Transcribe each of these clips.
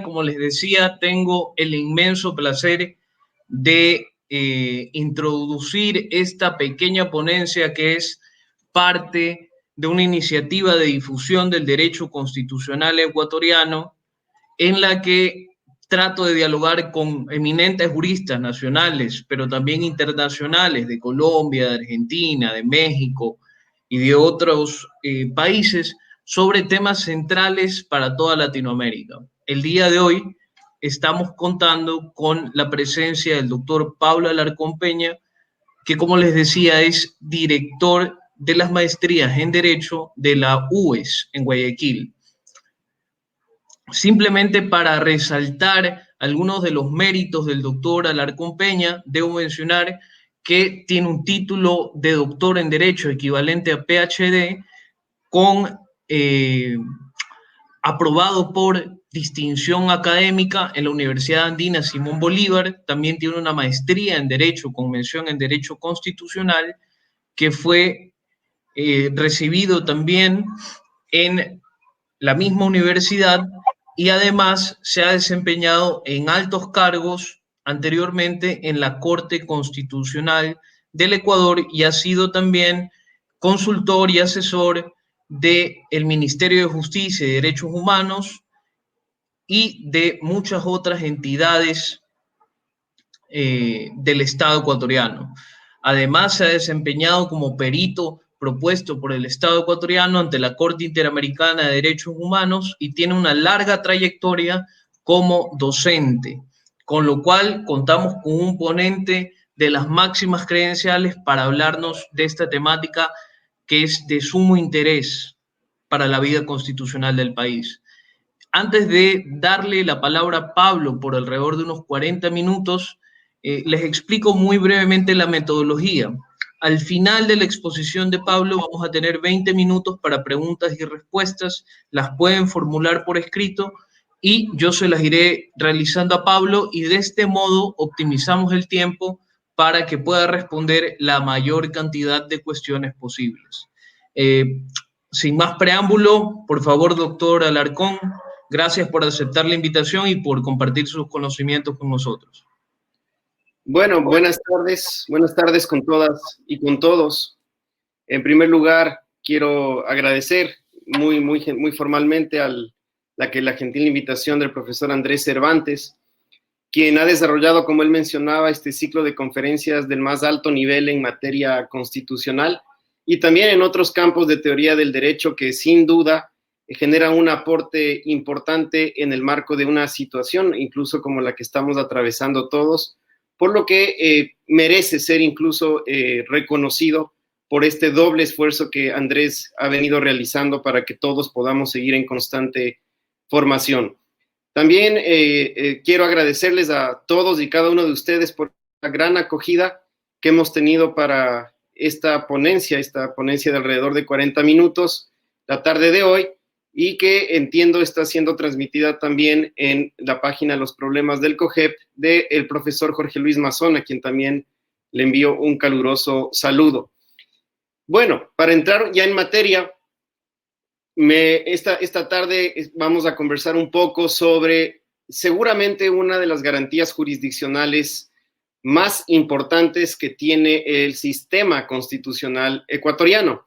como les decía, tengo el inmenso placer de introducir esta pequeña ponencia que es parte de una iniciativa de difusión del derecho constitucional ecuatoriano, en la que trato de dialogar con eminentes juristas nacionales, pero también internacionales, de Colombia, de Argentina, de México y de otros países, sobre temas centrales para toda Latinoamérica. El día de hoy estamos contando con la presencia del doctor Pablo Alarcón Peña, que, como les decía, es director de las maestrías en Derecho de la UES en Guayaquil. Simplemente para resaltar algunos de los méritos del doctor Alarcón Peña, debo mencionar que tiene un título de doctor en Derecho equivalente a PhD, aprobado por distinción académica en la Universidad Andina Simón Bolívar. También tiene una maestría en Derecho con mención en Derecho Constitucional, que fue recibido también en la misma universidad, y además se ha desempeñado en altos cargos anteriormente en la Corte Constitucional del Ecuador, y ha sido también consultor y asesor del Ministerio de Justicia y Derechos Humanos y de muchas otras entidades del Estado ecuatoriano. Además, se ha desempeñado como perito propuesto por el Estado ecuatoriano ante la Corte Interamericana de Derechos Humanos y tiene una larga trayectoria como docente, con lo cual contamos con un ponente de las máximas credenciales para hablarnos de esta temática que es de sumo interés para la vida constitucional del país. Antes de darle la palabra a Pablo por alrededor de unos 40 minutos, les explico muy brevemente la metodología. Al final de la exposición de Pablo vamos a tener 20 minutos para preguntas y respuestas. Las pueden formular por escrito y yo se las iré realizando a Pablo, y de este modo optimizamos el tiempo para que pueda responder la mayor cantidad de cuestiones posibles. Sin más preámbulo, por favor, doctor Alarcón, gracias por aceptar la invitación y por compartir sus conocimientos con nosotros. Bueno, buenas tardes con todas y con todos. En primer lugar, quiero agradecer muy formalmente la gentil invitación del profesor Andrés Cervantes, quien ha desarrollado, como él mencionaba, este ciclo de conferencias del más alto nivel en materia constitucional y también en otros campos de teoría del derecho que sin duda genera un aporte importante en el marco de una situación, incluso como la que estamos atravesando todos, por lo que merece ser incluso reconocido por este doble esfuerzo que Andrés ha venido realizando para que todos podamos seguir en constante formación. También quiero agradecerles a todos y cada uno de ustedes por la gran acogida que hemos tenido para esta ponencia de alrededor de 40 minutos la tarde de hoy, y que entiendo está siendo transmitida también en la página Los Problemas del COGEP del profesor Jorge Luis Mazón, a quien también le envío un caluroso saludo. Bueno, para entrar ya en materia, esta tarde vamos a conversar un poco sobre seguramente una de las garantías jurisdiccionales más importantes que tiene el sistema constitucional ecuatoriano.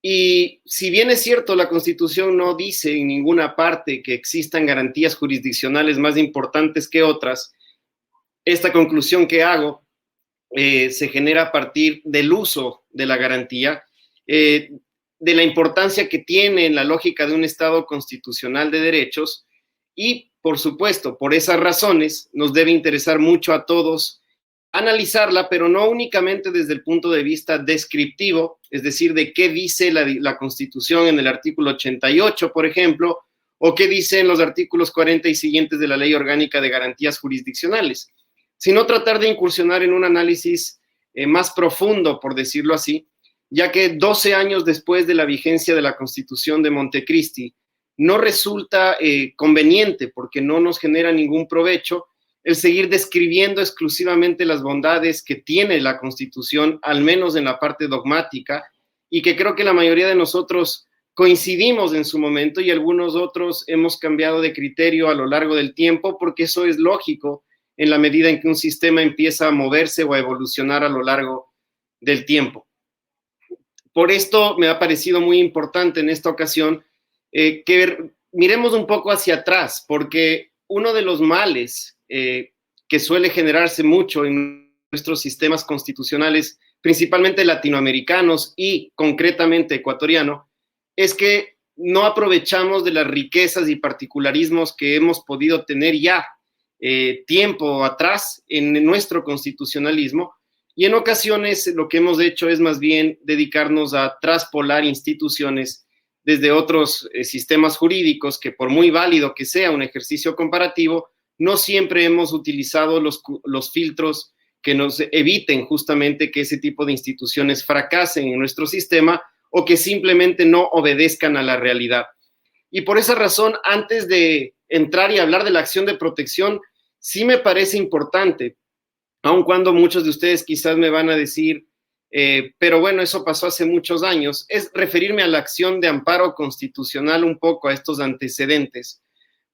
Y si bien es cierto, la Constitución no dice en ninguna parte que existan garantías jurisdiccionales más importantes que otras, esta conclusión que hago se genera a partir del uso de la garantía, de la importancia que tiene en la lógica de un Estado constitucional de derechos, y por supuesto, por esas razones, nos debe interesar mucho a todos analizarla, pero no únicamente desde el punto de vista descriptivo, es decir, de qué dice la Constitución en el artículo 88, por ejemplo, o qué dice en los artículos 40 y siguientes de la Ley Orgánica de Garantías Jurisdiccionales, sino tratar de incursionar en un análisis más profundo, por decirlo así, ya que 12 años después de la vigencia de la Constitución de Montecristi, no resulta conveniente, porque no nos genera ningún provecho, el seguir describiendo exclusivamente las bondades que tiene la Constitución, al menos en la parte dogmática, y que creo que la mayoría de nosotros coincidimos en su momento y algunos otros hemos cambiado de criterio a lo largo del tiempo, porque eso es lógico en la medida en que un sistema empieza a moverse o a evolucionar a lo largo del tiempo. Por esto me ha parecido muy importante en esta ocasión que miremos un poco hacia atrás, porque uno de los males que suele generarse mucho en nuestros sistemas constitucionales, principalmente latinoamericanos y concretamente ecuatoriano, es que no aprovechamos de las riquezas y particularismos que hemos podido tener ya tiempo atrás en nuestro constitucionalismo, y en ocasiones lo que hemos hecho es más bien dedicarnos a traspolar instituciones desde otros sistemas jurídicos que, por muy válido que sea un ejercicio comparativo, no siempre hemos utilizado los filtros que nos eviten justamente que ese tipo de instituciones fracasen en nuestro sistema o que simplemente no obedezcan a la realidad. Y por esa razón, antes de entrar y hablar de la acción de protección, sí me parece importante, aun cuando muchos de ustedes quizás me van a decir, pero bueno, eso pasó hace muchos años, es referirme a la acción de amparo constitucional un poco, a estos antecedentes.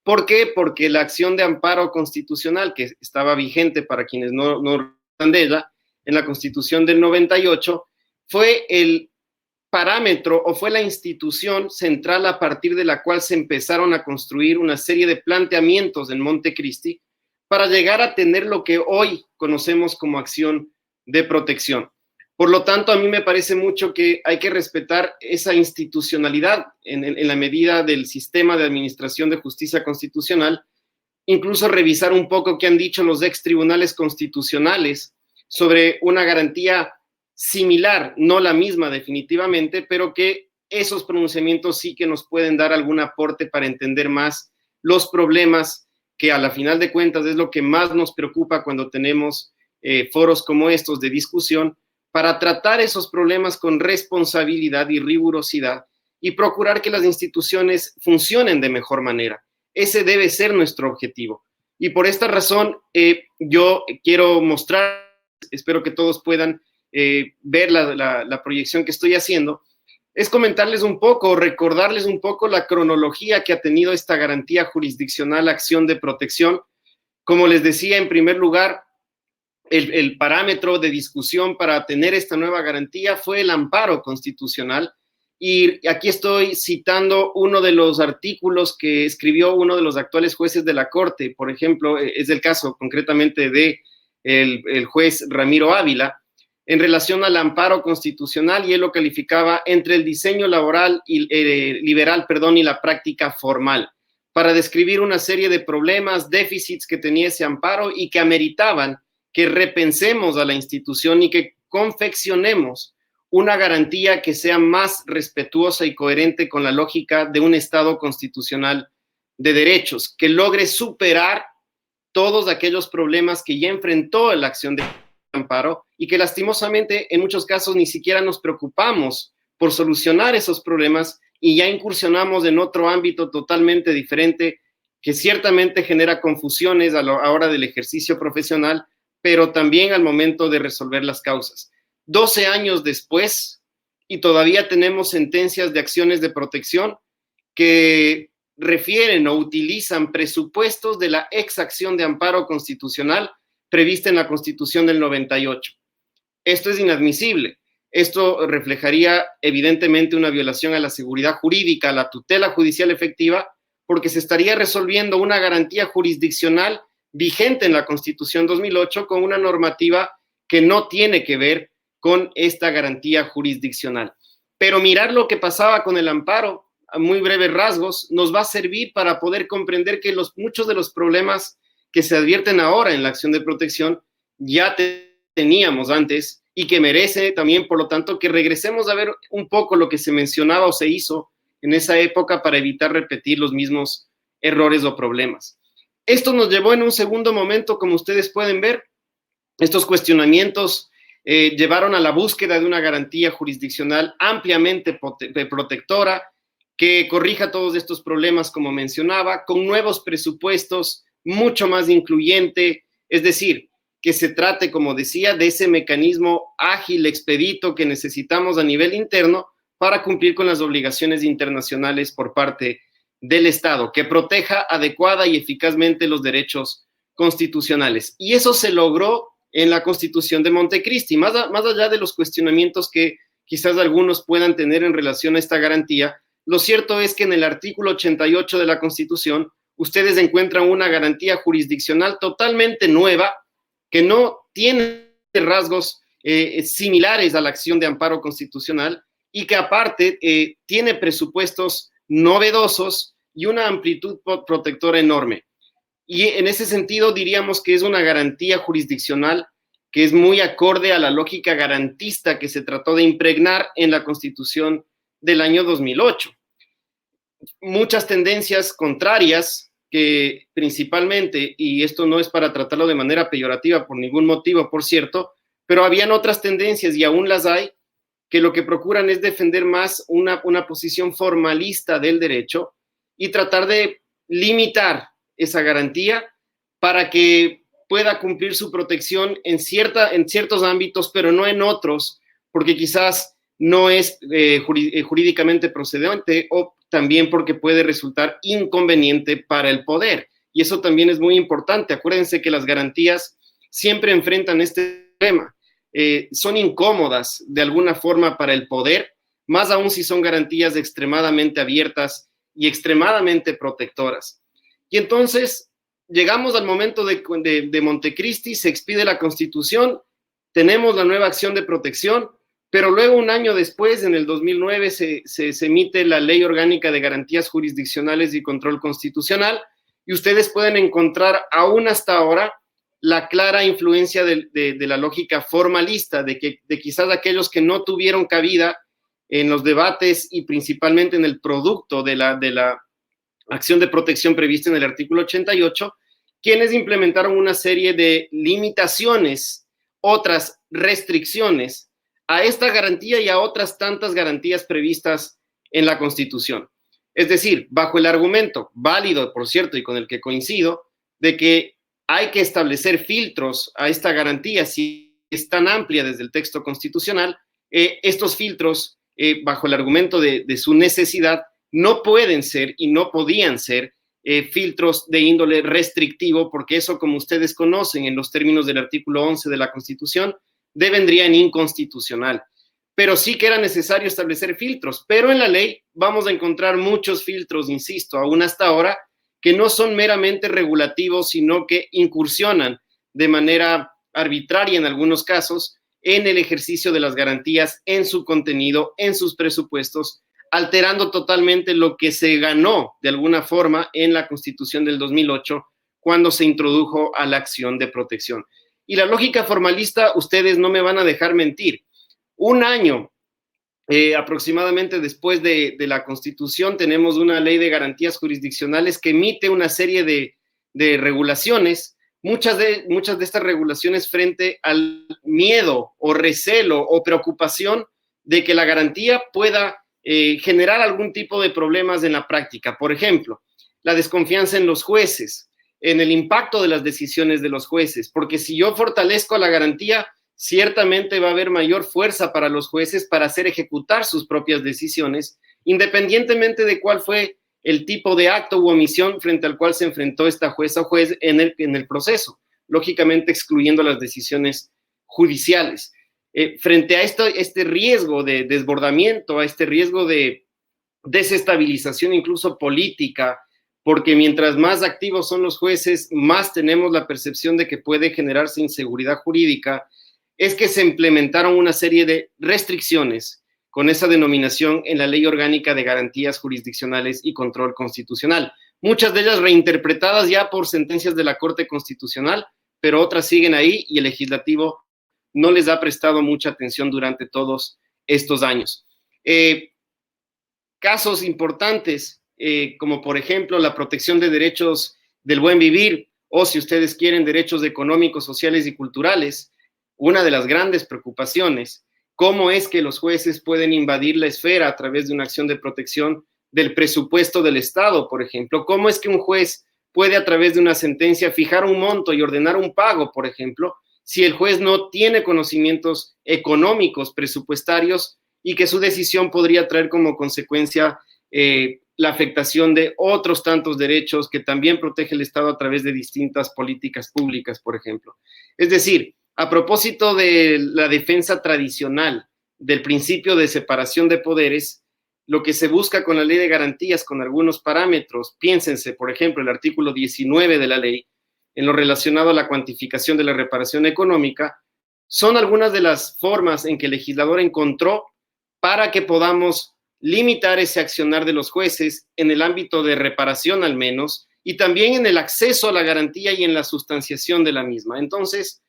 ¿Por qué? Porque la acción de amparo constitucional, que estaba vigente para quienes no recuerdan de ella, en la Constitución del 98, fue el parámetro o fue la institución central a partir de la cual se empezaron a construir una serie de planteamientos en Montecristi para llegar a tener lo que hoy conocemos como acción de protección. Por lo tanto, a mí me parece mucho que hay que respetar esa institucionalidad en la medida del sistema de administración de justicia constitucional, incluso revisar un poco qué han dicho los ex tribunales constitucionales sobre una garantía similar, no la misma definitivamente, pero que esos pronunciamientos sí que nos pueden dar algún aporte para entender más los problemas que a la final de cuentas es lo que más nos preocupa cuando tenemos foros como estos de discusión, para tratar esos problemas con responsabilidad y rigurosidad y procurar que las instituciones funcionen de mejor manera. Ese debe ser nuestro objetivo. Y por esta razón, yo quiero mostrar, espero que todos puedan ver la proyección que estoy haciendo, es comentarles un poco, recordarles un poco la cronología que ha tenido esta garantía jurisdiccional acción de protección. Como les decía, en primer lugar, el parámetro de discusión para tener esta nueva garantía fue el amparo constitucional. Y aquí estoy citando uno de los artículos que escribió uno de los actuales jueces de la Corte. Por ejemplo, es el caso concretamente de el juez Ramiro Ávila, en relación al amparo constitucional, y él lo calificaba entre el diseño laboral y liberal, y la práctica formal, para describir una serie de problemas, déficits que tenía ese amparo y que ameritaban que repensemos a la institución y que confeccionemos una garantía que sea más respetuosa y coherente con la lógica de un Estado constitucional de derechos, que logre superar todos aquellos problemas que ya enfrentó la acción de amparo y que lastimosamente en muchos casos ni siquiera nos preocupamos por solucionar esos problemas y ya incursionamos en otro ámbito totalmente diferente que ciertamente genera confusiones a la hora del ejercicio profesional, pero también al momento de resolver las causas. 12 años después y todavía tenemos sentencias de acciones de protección que refieren o utilizan presupuestos de la exacción de amparo constitucional prevista en la Constitución del 98. Esto es inadmisible. Esto reflejaría evidentemente una violación a la seguridad jurídica, a la tutela judicial efectiva, porque se estaría resolviendo una garantía jurisdiccional vigente en la Constitución 2008 con una normativa que no tiene que ver con esta garantía jurisdiccional. Pero mirar lo que pasaba con el amparo, a muy breves rasgos, nos va a servir para poder comprender que muchos de los problemas que se advierten ahora en la acción de protección ya teníamos antes y que merece también, por lo tanto, que regresemos a ver un poco lo que se mencionaba o se hizo en esa época para evitar repetir los mismos errores o problemas. Esto nos llevó en un segundo momento, como ustedes pueden ver, estos cuestionamientos llevaron a la búsqueda de una garantía jurisdiccional ampliamente protectora que corrija todos estos problemas, como mencionaba, con nuevos presupuestos, mucho más incluyente, es decir, que se trate, como decía, de ese mecanismo ágil, expedito que necesitamos a nivel interno para cumplir con las obligaciones internacionales por parte del Estado, que proteja adecuada y eficazmente los derechos constitucionales. Y eso se logró en la Constitución de Montecristi, más allá de los cuestionamientos que quizás algunos puedan tener en relación a esta garantía. Lo cierto es que en el artículo 88 de la Constitución ustedes encuentran una garantía jurisdiccional totalmente nueva que no tiene rasgos similares a la acción de amparo constitucional y que aparte tiene presupuestos novedosos y una amplitud protectora enorme. Y en ese sentido diríamos que es una garantía jurisdiccional que es muy acorde a la lógica garantista que se trató de impregnar en la Constitución del año 2008. Muchas tendencias contrarias que principalmente, y esto no es para tratarlo de manera peyorativa por ningún motivo, por cierto, pero habían otras tendencias y aún las hay, que lo que procuran es defender más una posición formalista del derecho y tratar de limitar esa garantía para que pueda cumplir su protección en ciertos ámbitos, pero no en otros, porque quizás no es jurídicamente procedente o también porque puede resultar inconveniente para el poder. Y eso también es muy importante. Acuérdense que las garantías siempre enfrentan este problema. Son incómodas de alguna forma para el poder, más aún si son garantías extremadamente abiertas y extremadamente protectoras. Y entonces llegamos al momento de Montecristi, se expide la Constitución, tenemos la nueva acción de protección, pero luego un año después, en el 2009, se emite la Ley Orgánica de Garantías Jurisdiccionales y Control Constitucional, y ustedes pueden encontrar aún hasta ahora la clara influencia de la lógica formalista, de quizás aquellos que no tuvieron cabida en los debates y principalmente en el producto de la acción de protección prevista en el artículo 88, quienes implementaron una serie de limitaciones, otras restricciones a esta garantía y a otras tantas garantías previstas en la Constitución. Es decir, bajo el argumento, válido, por cierto, y con el que coincido, de que hay que establecer filtros a esta garantía si es tan amplia desde el texto constitucional, estos filtros, bajo el argumento de su necesidad, no pueden ser y no podían ser filtros de índole restrictivo, porque eso, como ustedes conocen en los términos del artículo 11 de la Constitución, devendría en inconstitucional. Pero sí que era necesario establecer filtros, pero en la ley vamos a encontrar muchos filtros, insisto, aún hasta ahora, que no son meramente regulativos, sino que incursionan de manera arbitraria en algunos casos en el ejercicio de las garantías, en su contenido, en sus presupuestos, alterando totalmente lo que se ganó de alguna forma en la Constitución del 2008 cuando se introdujo a la acción de protección. Y la lógica formalista, ustedes no me van a dejar mentir. Un año aproximadamente después de la Constitución tenemos una ley de garantías jurisdiccionales que emite una serie de regulaciones, muchas de estas regulaciones frente al miedo o recelo o preocupación de que la garantía pueda generar algún tipo de problemas en la práctica. Por ejemplo, la desconfianza en los jueces, en el impacto de las decisiones de los jueces, porque si yo fortalezco la garantía, ciertamente va a haber mayor fuerza para los jueces para hacer ejecutar sus propias decisiones, independientemente de cuál fue el tipo de acto u omisión frente al cual se enfrentó esta jueza o juez en el proceso, lógicamente excluyendo las decisiones judiciales. Frente a este riesgo de desbordamiento, a este riesgo de desestabilización incluso política, porque mientras más activos son los jueces, más tenemos la percepción de que puede generarse inseguridad jurídica, es que se implementaron una serie de restricciones con esa denominación en la Ley Orgánica de Garantías Jurisdiccionales y Control Constitucional. Muchas de ellas reinterpretadas ya por sentencias de la Corte Constitucional, pero otras siguen ahí y el legislativo no les ha prestado mucha atención durante todos estos años. Casos importantes, como por ejemplo la protección de derechos del buen vivir, o si ustedes quieren, derechos económicos, sociales y culturales. Una de las grandes preocupaciones, cómo es que los jueces pueden invadir la esfera a través de una acción de protección del presupuesto del Estado, por ejemplo. Cómo es que un juez puede a través de una sentencia fijar un monto y ordenar un pago, por ejemplo, si el juez no tiene conocimientos económicos, presupuestarios y que su decisión podría traer como consecuencia la afectación de otros tantos derechos que también protege el Estado a través de distintas políticas públicas, por ejemplo. Es decir, a propósito de la defensa tradicional del principio de separación de poderes, lo que se busca con la ley de garantías, con algunos parámetros, piénsense, por ejemplo, el artículo 19 de la ley, en lo relacionado a la cuantificación de la reparación económica, son algunas de las formas en que el legislador encontró para que podamos limitar ese accionar de los jueces en el ámbito de reparación al menos, y también en el acceso a la garantía y en la sustanciación de la misma. Entonces,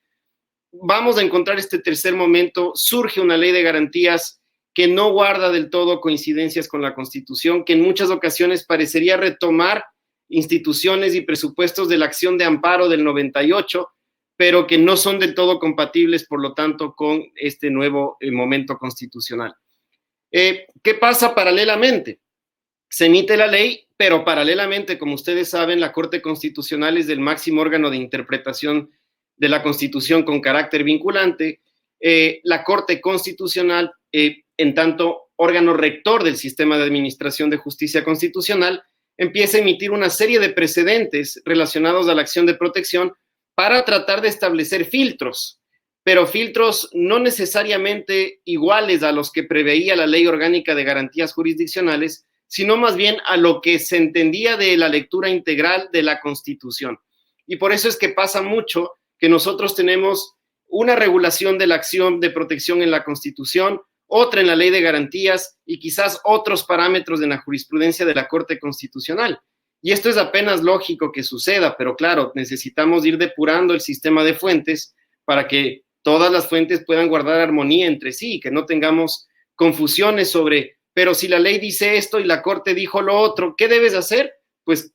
vamos a encontrar este tercer momento, surge una ley de garantías que no guarda del todo coincidencias con la Constitución, que en muchas ocasiones parecería retomar instituciones y presupuestos de la acción de amparo del 98, pero que no son del todo compatibles, por lo tanto, con este nuevo momento constitucional. ¿Qué pasa paralelamente? Se emite la ley, pero paralelamente, como ustedes saben, la Corte Constitucional es el máximo órgano de interpretación de la Constitución con carácter vinculante. La Corte Constitucional, en tanto órgano rector del sistema de administración de justicia constitucional, empieza a emitir una serie de precedentes relacionados a la acción de protección para tratar de establecer filtros, pero filtros no necesariamente iguales a los que preveía la Ley Orgánica de Garantías Jurisdiccionales, sino más bien a lo que se entendía de la lectura integral de la Constitución. Y por eso es que pasa mucho que nosotros tenemos una regulación de la acción de protección en la Constitución, otra en la Ley de Garantías y quizás otros parámetros en la jurisprudencia de la Corte Constitucional. Y esto es apenas lógico que suceda, pero claro, necesitamos ir depurando el sistema de fuentes para que todas las fuentes puedan guardar armonía entre sí y que no tengamos confusiones sobre, pero si la ley dice esto y la Corte dijo lo otro, ¿qué debes hacer? Pues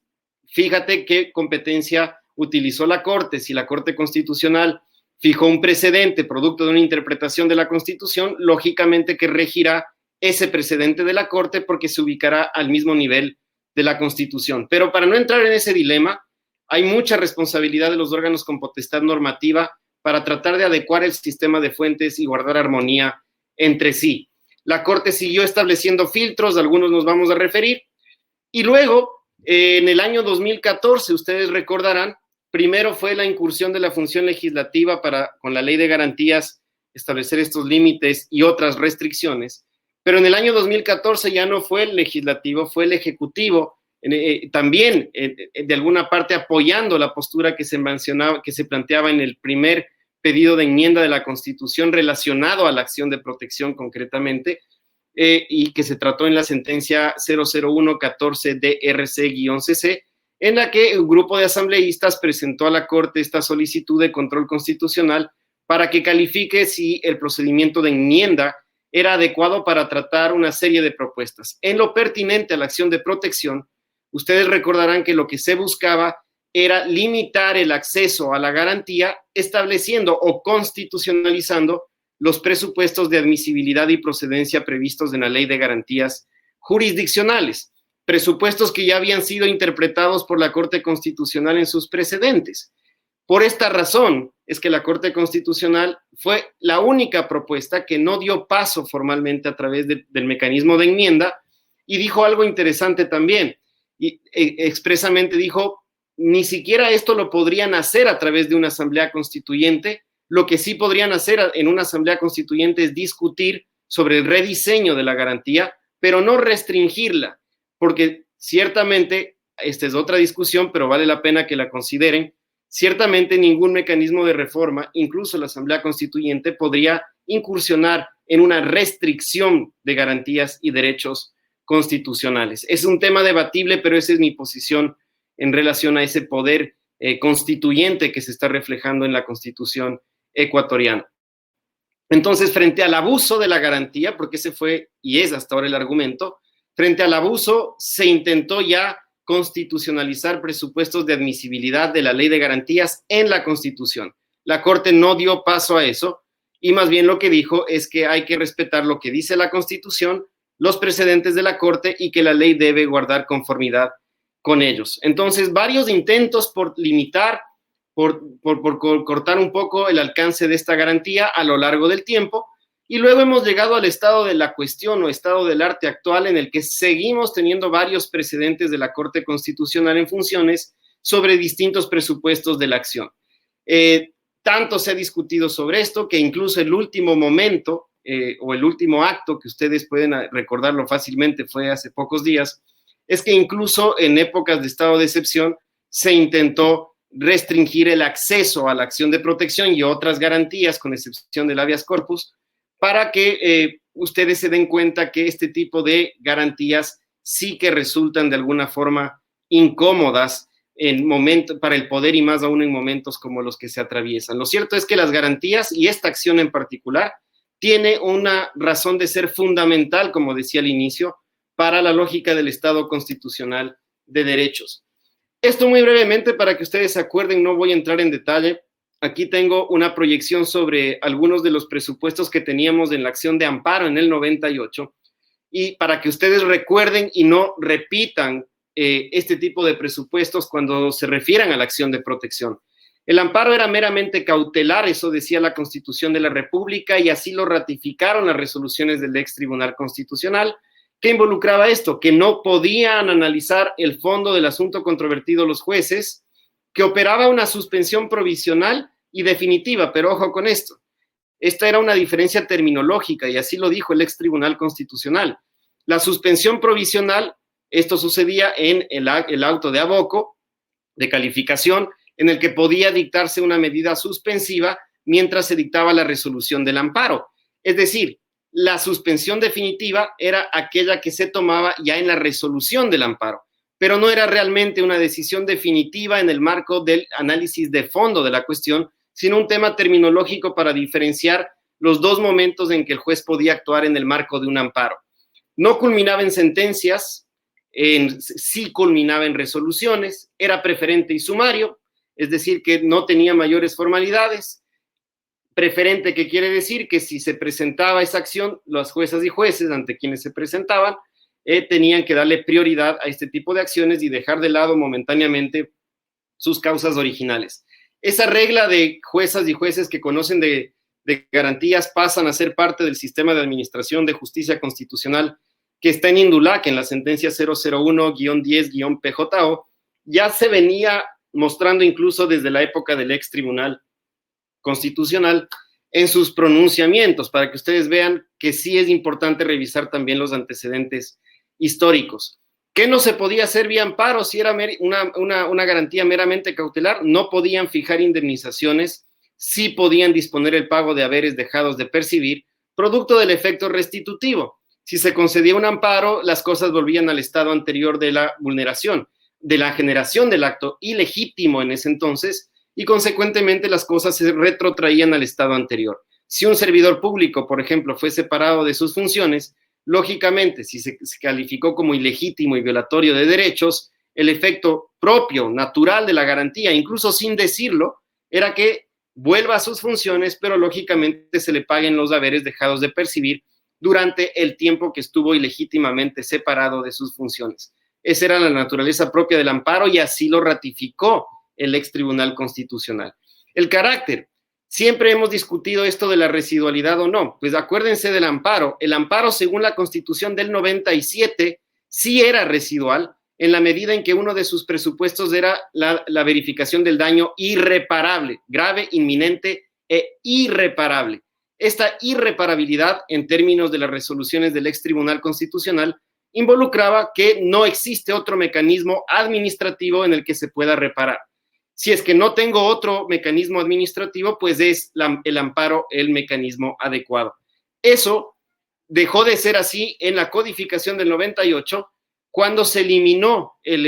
fíjate qué competencia utilizó la Corte. Si la Corte Constitucional fijó un precedente producto de una interpretación de la Constitución, lógicamente que regirá ese precedente de la Corte porque se ubicará al mismo nivel de la Constitución. Pero para no entrar en ese dilema, hay mucha responsabilidad de los órganos con potestad normativa para tratar de adecuar el sistema de fuentes y guardar armonía entre sí. La Corte siguió estableciendo filtros, algunos nos vamos a referir, y luego, en el año 2014, ustedes recordarán, primero fue la incursión de la función legislativa para, con la Ley de Garantías, establecer estos límites y otras restricciones, pero en el año 2014 ya no fue el legislativo, fue el ejecutivo, también de alguna parte apoyando la postura que se mencionaba, que se planteaba en el primer pedido de enmienda de la Constitución relacionado a la acción de protección concretamente, y que se trató en la sentencia 00114-DRC-CC, en la que un grupo de asambleístas presentó a la Corte esta solicitud de control constitucional para que califique si el procedimiento de enmienda era adecuado para tratar una serie de propuestas. En lo pertinente a la acción de protección, ustedes recordarán que lo que se buscaba era limitar el acceso a la garantía, estableciendo o constitucionalizando los presupuestos de admisibilidad y procedencia previstos en la Ley de Garantías Jurisdiccionales, presupuestos que ya habían sido interpretados por la Corte Constitucional en sus precedentes. Por esta razón es que la Corte Constitucional fue la única propuesta que no dio paso formalmente a través del mecanismo de enmienda y dijo algo interesante también, y expresamente dijo, ni siquiera esto lo podrían hacer a través de una asamblea constituyente. Lo que sí podrían hacer en una asamblea constituyente es discutir sobre el rediseño de la garantía, pero no restringirla, porque ciertamente, esta es otra discusión, pero vale la pena que la consideren, ciertamente ningún mecanismo de reforma, incluso la asamblea constituyente, podría incursionar en una restricción de garantías y derechos constitucionales. Es un tema debatible, pero esa es mi posición en relación a ese poder constituyente que se está reflejando en la Constitución ecuatoriana. Entonces, frente al abuso de la garantía, porque ese fue y es hasta ahora el argumento, frente al abuso se intentó ya constitucionalizar presupuestos de admisibilidad de la Ley de Garantías en la Constitución. La Corte no dio paso a eso y más bien lo que dijo es que hay que respetar lo que dice la Constitución, los precedentes de la Corte y que la ley debe guardar conformidad con ellos. Entonces, varios intentos por limitar, por cortar un poco el alcance de esta garantía a lo largo del tiempo, Y luego hemos llegado al estado de la cuestión o estado del arte actual, en el que seguimos teniendo varios precedentes de la Corte Constitucional en funciones sobre distintos presupuestos de la acción. Tanto se ha discutido sobre esto que incluso el último momento o el último acto, que ustedes pueden recordarlo fácilmente, fue hace pocos días, es que incluso en épocas de estado de excepción se intentó restringir el acceso a la acción de protección y otras garantías, con excepción del habeas corpus, para que ustedes se den cuenta que este tipo de garantías sí que resultan de alguna forma incómodas para el poder, y más aún en momentos como los que se atraviesan. Lo cierto es que las garantías, y esta acción en particular, tiene una razón de ser fundamental, como decía al inicio, para la lógica del Estado constitucional de derechos. Esto muy brevemente para que ustedes se acuerden, no voy a entrar en detalle. Aquí tengo una proyección sobre algunos de los presupuestos que teníamos en la acción de amparo en el 98, y para que ustedes recuerden y no repitan este tipo de presupuestos cuando se refieran a la acción de protección. El amparo era meramente cautelar, eso decía la Constitución de la República, y así lo ratificaron las resoluciones del ex Tribunal Constitucional. ¿Qué involucraba esto? Que no podían analizar el fondo del asunto controvertido los jueces, que operaba una suspensión provisional y definitiva, pero ojo con esto. Esta era una diferencia terminológica y así lo dijo el ex Tribunal Constitucional. La suspensión provisional, esto sucedía en el auto de aboco, de calificación, en el que podía dictarse una medida suspensiva mientras se dictaba la resolución del amparo. Es decir, la suspensión definitiva era aquella que se tomaba ya en la resolución del amparo, pero no era realmente una decisión definitiva en el marco del análisis de fondo de la cuestión, sino un tema terminológico para diferenciar los dos momentos en que el juez podía actuar en el marco de un amparo. No culminaba en sentencias, sí culminaba en resoluciones, era preferente y sumario, es decir, que no tenía mayores formalidades. Preferente, que quiere decir que si se presentaba esa acción, las juezas y jueces ante quienes se presentaban tenían que darle prioridad a este tipo de acciones y dejar de lado momentáneamente sus causas originales. Esa regla de juezas y jueces que conocen de garantías pasan a ser parte del sistema de administración de justicia constitucional que está en INDULAC, en la sentencia 001-10-PJO, ya se venía mostrando incluso desde la época del ex Tribunal Constitucional en sus pronunciamientos, para que ustedes vean que sí es importante revisar también los antecedentes históricos. ¿Qué no se podía hacer vía amparo si era una garantía meramente cautelar? No podían fijar indemnizaciones, sí podían disponer el pago de haberes dejados de percibir, producto del efecto restitutivo. Si se concedía un amparo, las cosas volvían al estado anterior de la vulneración, de la generación del acto ilegítimo en ese entonces, y consecuentemente las cosas se retrotraían al estado anterior. Si un servidor público, por ejemplo, fue separado de sus funciones, lógicamente, si se calificó como ilegítimo y violatorio de derechos, el efecto propio, natural de la garantía, incluso sin decirlo, era que vuelva a sus funciones, pero lógicamente se le paguen los haberes dejados de percibir durante el tiempo que estuvo ilegítimamente separado de sus funciones. Esa era la naturaleza propia del amparo y así lo ratificó el ex Tribunal Constitucional. El carácter. Siempre hemos discutido esto de la residualidad o no. Pues acuérdense del amparo. El amparo, según la Constitución del 97, sí era residual en la medida en que uno de sus presupuestos era la verificación del daño irreparable, grave, inminente e irreparable. Esta irreparabilidad, en términos de las resoluciones del ex Tribunal Constitucional, involucraba que no existe otro mecanismo administrativo en el que se pueda reparar. Si es que no tengo otro mecanismo administrativo, pues es el amparo el mecanismo adecuado. Eso dejó de ser así en la codificación del 98, cuando se eliminó el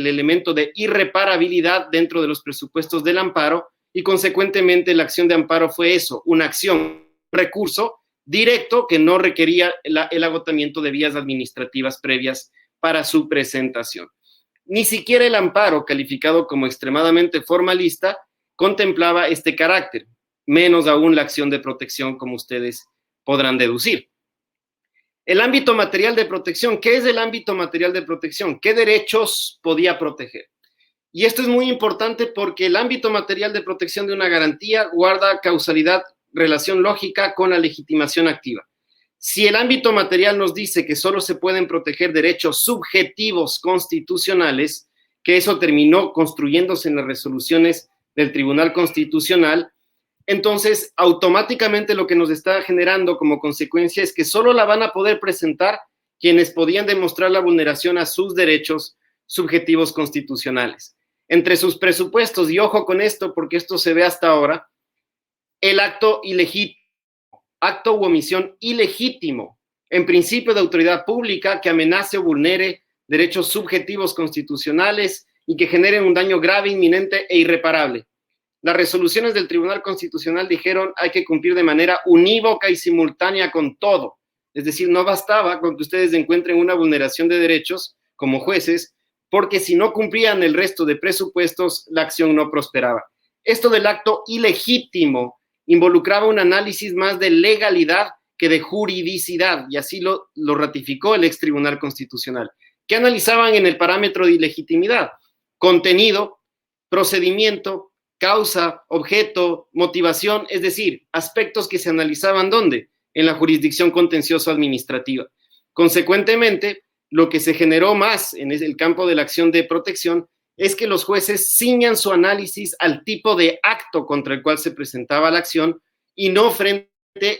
elemento de irreparabilidad dentro de los presupuestos del amparo, y consecuentemente la acción de amparo fue eso, una acción, recurso directo que no requería el agotamiento de vías administrativas previas para su presentación. Ni siquiera el amparo, calificado como extremadamente formalista, contemplaba este carácter, menos aún la acción de protección, como ustedes podrán deducir. El ámbito material de protección. ¿Qué es el ámbito material de protección? ¿Qué derechos podía proteger? Y esto es muy importante porque el ámbito material de protección de una garantía guarda causalidad relación lógica con la legitimación activa. Si el ámbito material nos dice que solo se pueden proteger derechos subjetivos constitucionales, que eso terminó construyéndose en las resoluciones del Tribunal Constitucional, entonces automáticamente lo que nos está generando como consecuencia es que solo la van a poder presentar quienes podían demostrar la vulneración a sus derechos subjetivos constitucionales. Entre sus presupuestos, y ojo con esto porque esto se ve hasta ahora, el acto ilegítimo, acto u omisión ilegítimo, en principio de autoridad pública que amenace o vulnere derechos subjetivos constitucionales y que generen un daño grave, inminente e irreparable. Las resoluciones del Tribunal Constitucional dijeron hay que cumplir de manera unívoca y simultánea con todo. Es decir, no bastaba con que ustedes encuentren una vulneración de derechos como jueces, porque si no cumplían el resto de presupuestos, la acción no prosperaba. Esto del acto ilegítimo involucraba un análisis más de legalidad que de juridicidad, y así lo ratificó el ex Tribunal Constitucional. ¿Qué analizaban en el parámetro de ilegitimidad? Contenido, procedimiento, causa, objeto, motivación, es decir, aspectos que se analizaban ¿dónde? En la jurisdicción contencioso administrativa. Consecuentemente, lo que se generó más en el campo de la acción de protección es que los jueces ciñan su análisis al tipo de acto contra el cual se presentaba la acción y no frente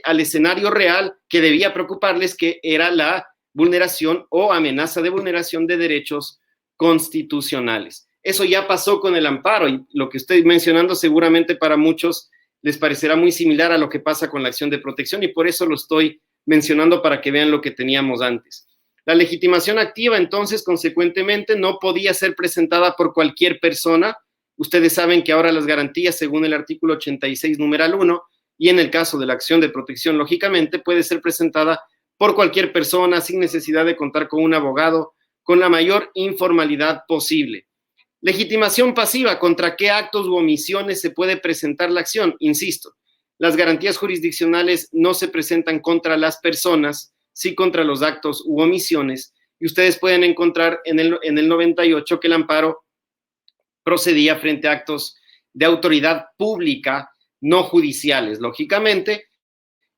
al escenario real que debía preocuparles, que era la vulneración o amenaza de vulneración de derechos constitucionales. Eso ya pasó con el amparo y lo que estoy mencionando seguramente para muchos les parecerá muy similar a lo que pasa con la acción de protección y por eso lo estoy mencionando para que vean lo que teníamos antes. La legitimación activa, entonces, consecuentemente, no podía ser presentada por cualquier persona. Ustedes saben que ahora las garantías, según el artículo 86, numeral 1, y en el caso de la acción de protección, lógicamente, puede ser presentada por cualquier persona sin necesidad de contar con un abogado, con la mayor informalidad posible. Legitimación pasiva, ¿contra qué actos u omisiones se puede presentar la acción? Insisto, las garantías jurisdiccionales no se presentan contra las personas, sí contra los actos u omisiones, y ustedes pueden encontrar en el 98 que el amparo procedía frente a actos de autoridad pública, no judiciales, lógicamente,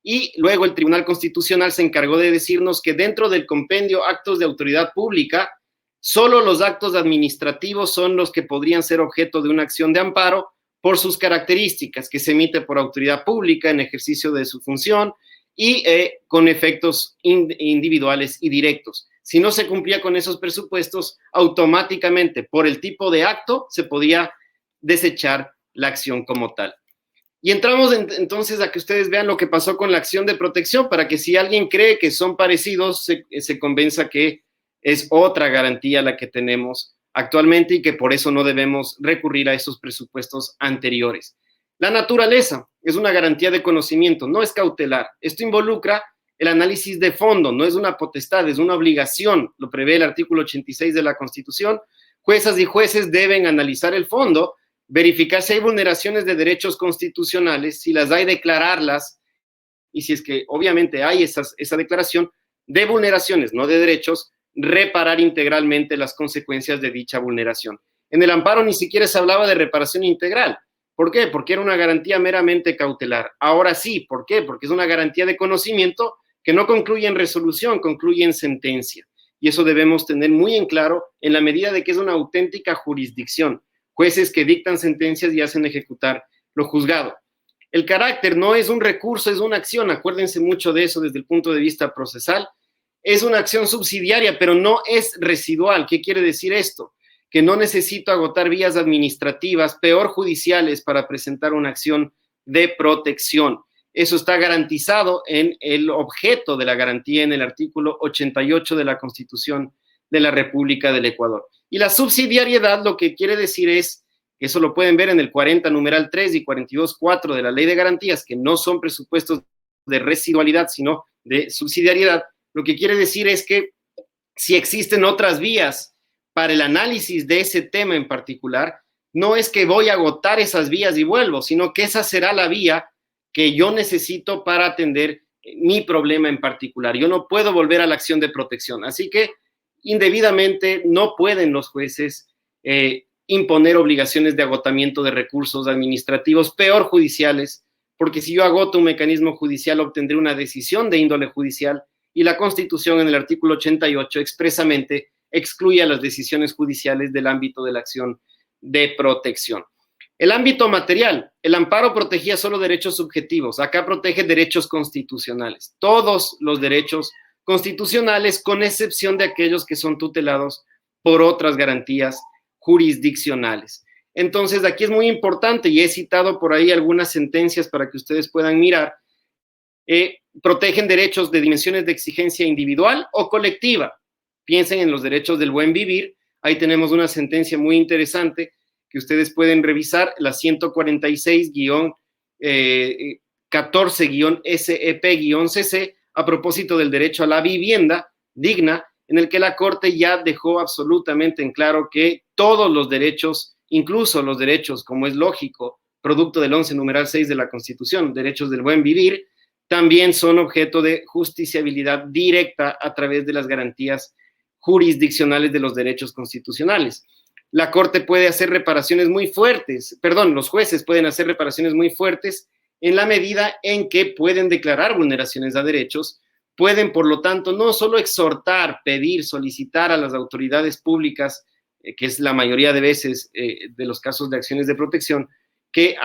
y luego el Tribunal Constitucional se encargó de decirnos que dentro del compendio actos de autoridad pública, solo los actos administrativos son los que podrían ser objeto de una acción de amparo por sus características, que se emite por autoridad pública en ejercicio de su función, y con efectos individuales y directos. Si no se cumplía con esos presupuestos, automáticamente por el tipo de acto se podía desechar la acción como tal. Y entramos entonces a que ustedes vean lo que pasó con la acción de protección, para que si alguien cree que son parecidos, se convenza que es otra garantía la que tenemos actualmente y que por eso no debemos recurrir a esos presupuestos anteriores. La naturaleza es una garantía de conocimiento, no es cautelar. Esto involucra el análisis de fondo, no es una potestad, es una obligación, lo prevé el artículo 86 de la Constitución. Juezas y jueces deben analizar el fondo, verificar si hay vulneraciones de derechos constitucionales, si las hay, declararlas, y si es que obviamente hay esa declaración de vulneraciones, no de derechos, reparar integralmente las consecuencias de dicha vulneración. En el amparo ni siquiera se hablaba de reparación integral. ¿Por qué? Porque era una garantía meramente cautelar. Ahora sí, ¿por qué? Porque es una garantía de conocimiento que no concluye en resolución, concluye en sentencia. Y eso debemos tener muy en claro en la medida de que es una auténtica jurisdicción. Jueces que dictan sentencias y hacen ejecutar lo juzgado. El carácter no es un recurso, es una acción. Acuérdense mucho de eso desde el punto de vista procesal. Es una acción subsidiaria, pero no es residual. ¿Qué quiere decir esto? Que no necesito agotar vías administrativas, peor judiciales, para presentar una acción de protección. Eso está garantizado en el objeto de la garantía en el artículo 88 de la Constitución de la República del Ecuador. Y la subsidiariedad lo que quiere decir es, eso lo pueden ver en el 40 numeral 3 y 42.4 de la Ley de Garantías, que no son presupuestos de residualidad, sino de subsidiariedad. Lo que quiere decir es que si existen otras vías para el análisis de ese tema en particular, no es que voy a agotar esas vías y vuelvo, sino que esa será la vía que yo necesito para atender mi problema en particular. Yo no puedo volver a la acción de protección. Así que indebidamente no pueden los jueces imponer obligaciones de agotamiento de recursos administrativos, peor judiciales, porque si yo agoto un mecanismo judicial obtendré una decisión de índole judicial, y la Constitución en el artículo 88 expresamente excluye a las decisiones judiciales del ámbito de la acción de protección. El ámbito material, el amparo protegía solo derechos subjetivos, acá protege derechos constitucionales, todos los derechos constitucionales, con excepción de aquellos que son tutelados por otras garantías jurisdiccionales. Entonces, aquí es muy importante, y he citado por ahí algunas sentencias para que ustedes puedan mirar, protegen derechos de dimensiones de exigencia individual o colectiva. Piensen en los derechos del buen vivir. Ahí tenemos una sentencia muy interesante que ustedes pueden revisar, la 146-14-SEP-CC, a propósito del derecho a la vivienda digna, en el que la Corte ya dejó absolutamente en claro que todos los derechos, incluso los derechos, como es lógico, producto del 11 numeral 6 de la Constitución, derechos del buen vivir, también son objeto de justiciabilidad directa a través de las garantías jurisdiccionales de los derechos constitucionales. La Corte puede hacer reparaciones muy fuertes, los jueces pueden hacer reparaciones muy fuertes en la medida en que pueden declarar vulneraciones a derechos, pueden, por lo tanto, no solo exhortar, pedir, solicitar a las autoridades públicas, que es la mayoría de veces de los casos de acciones de protección, que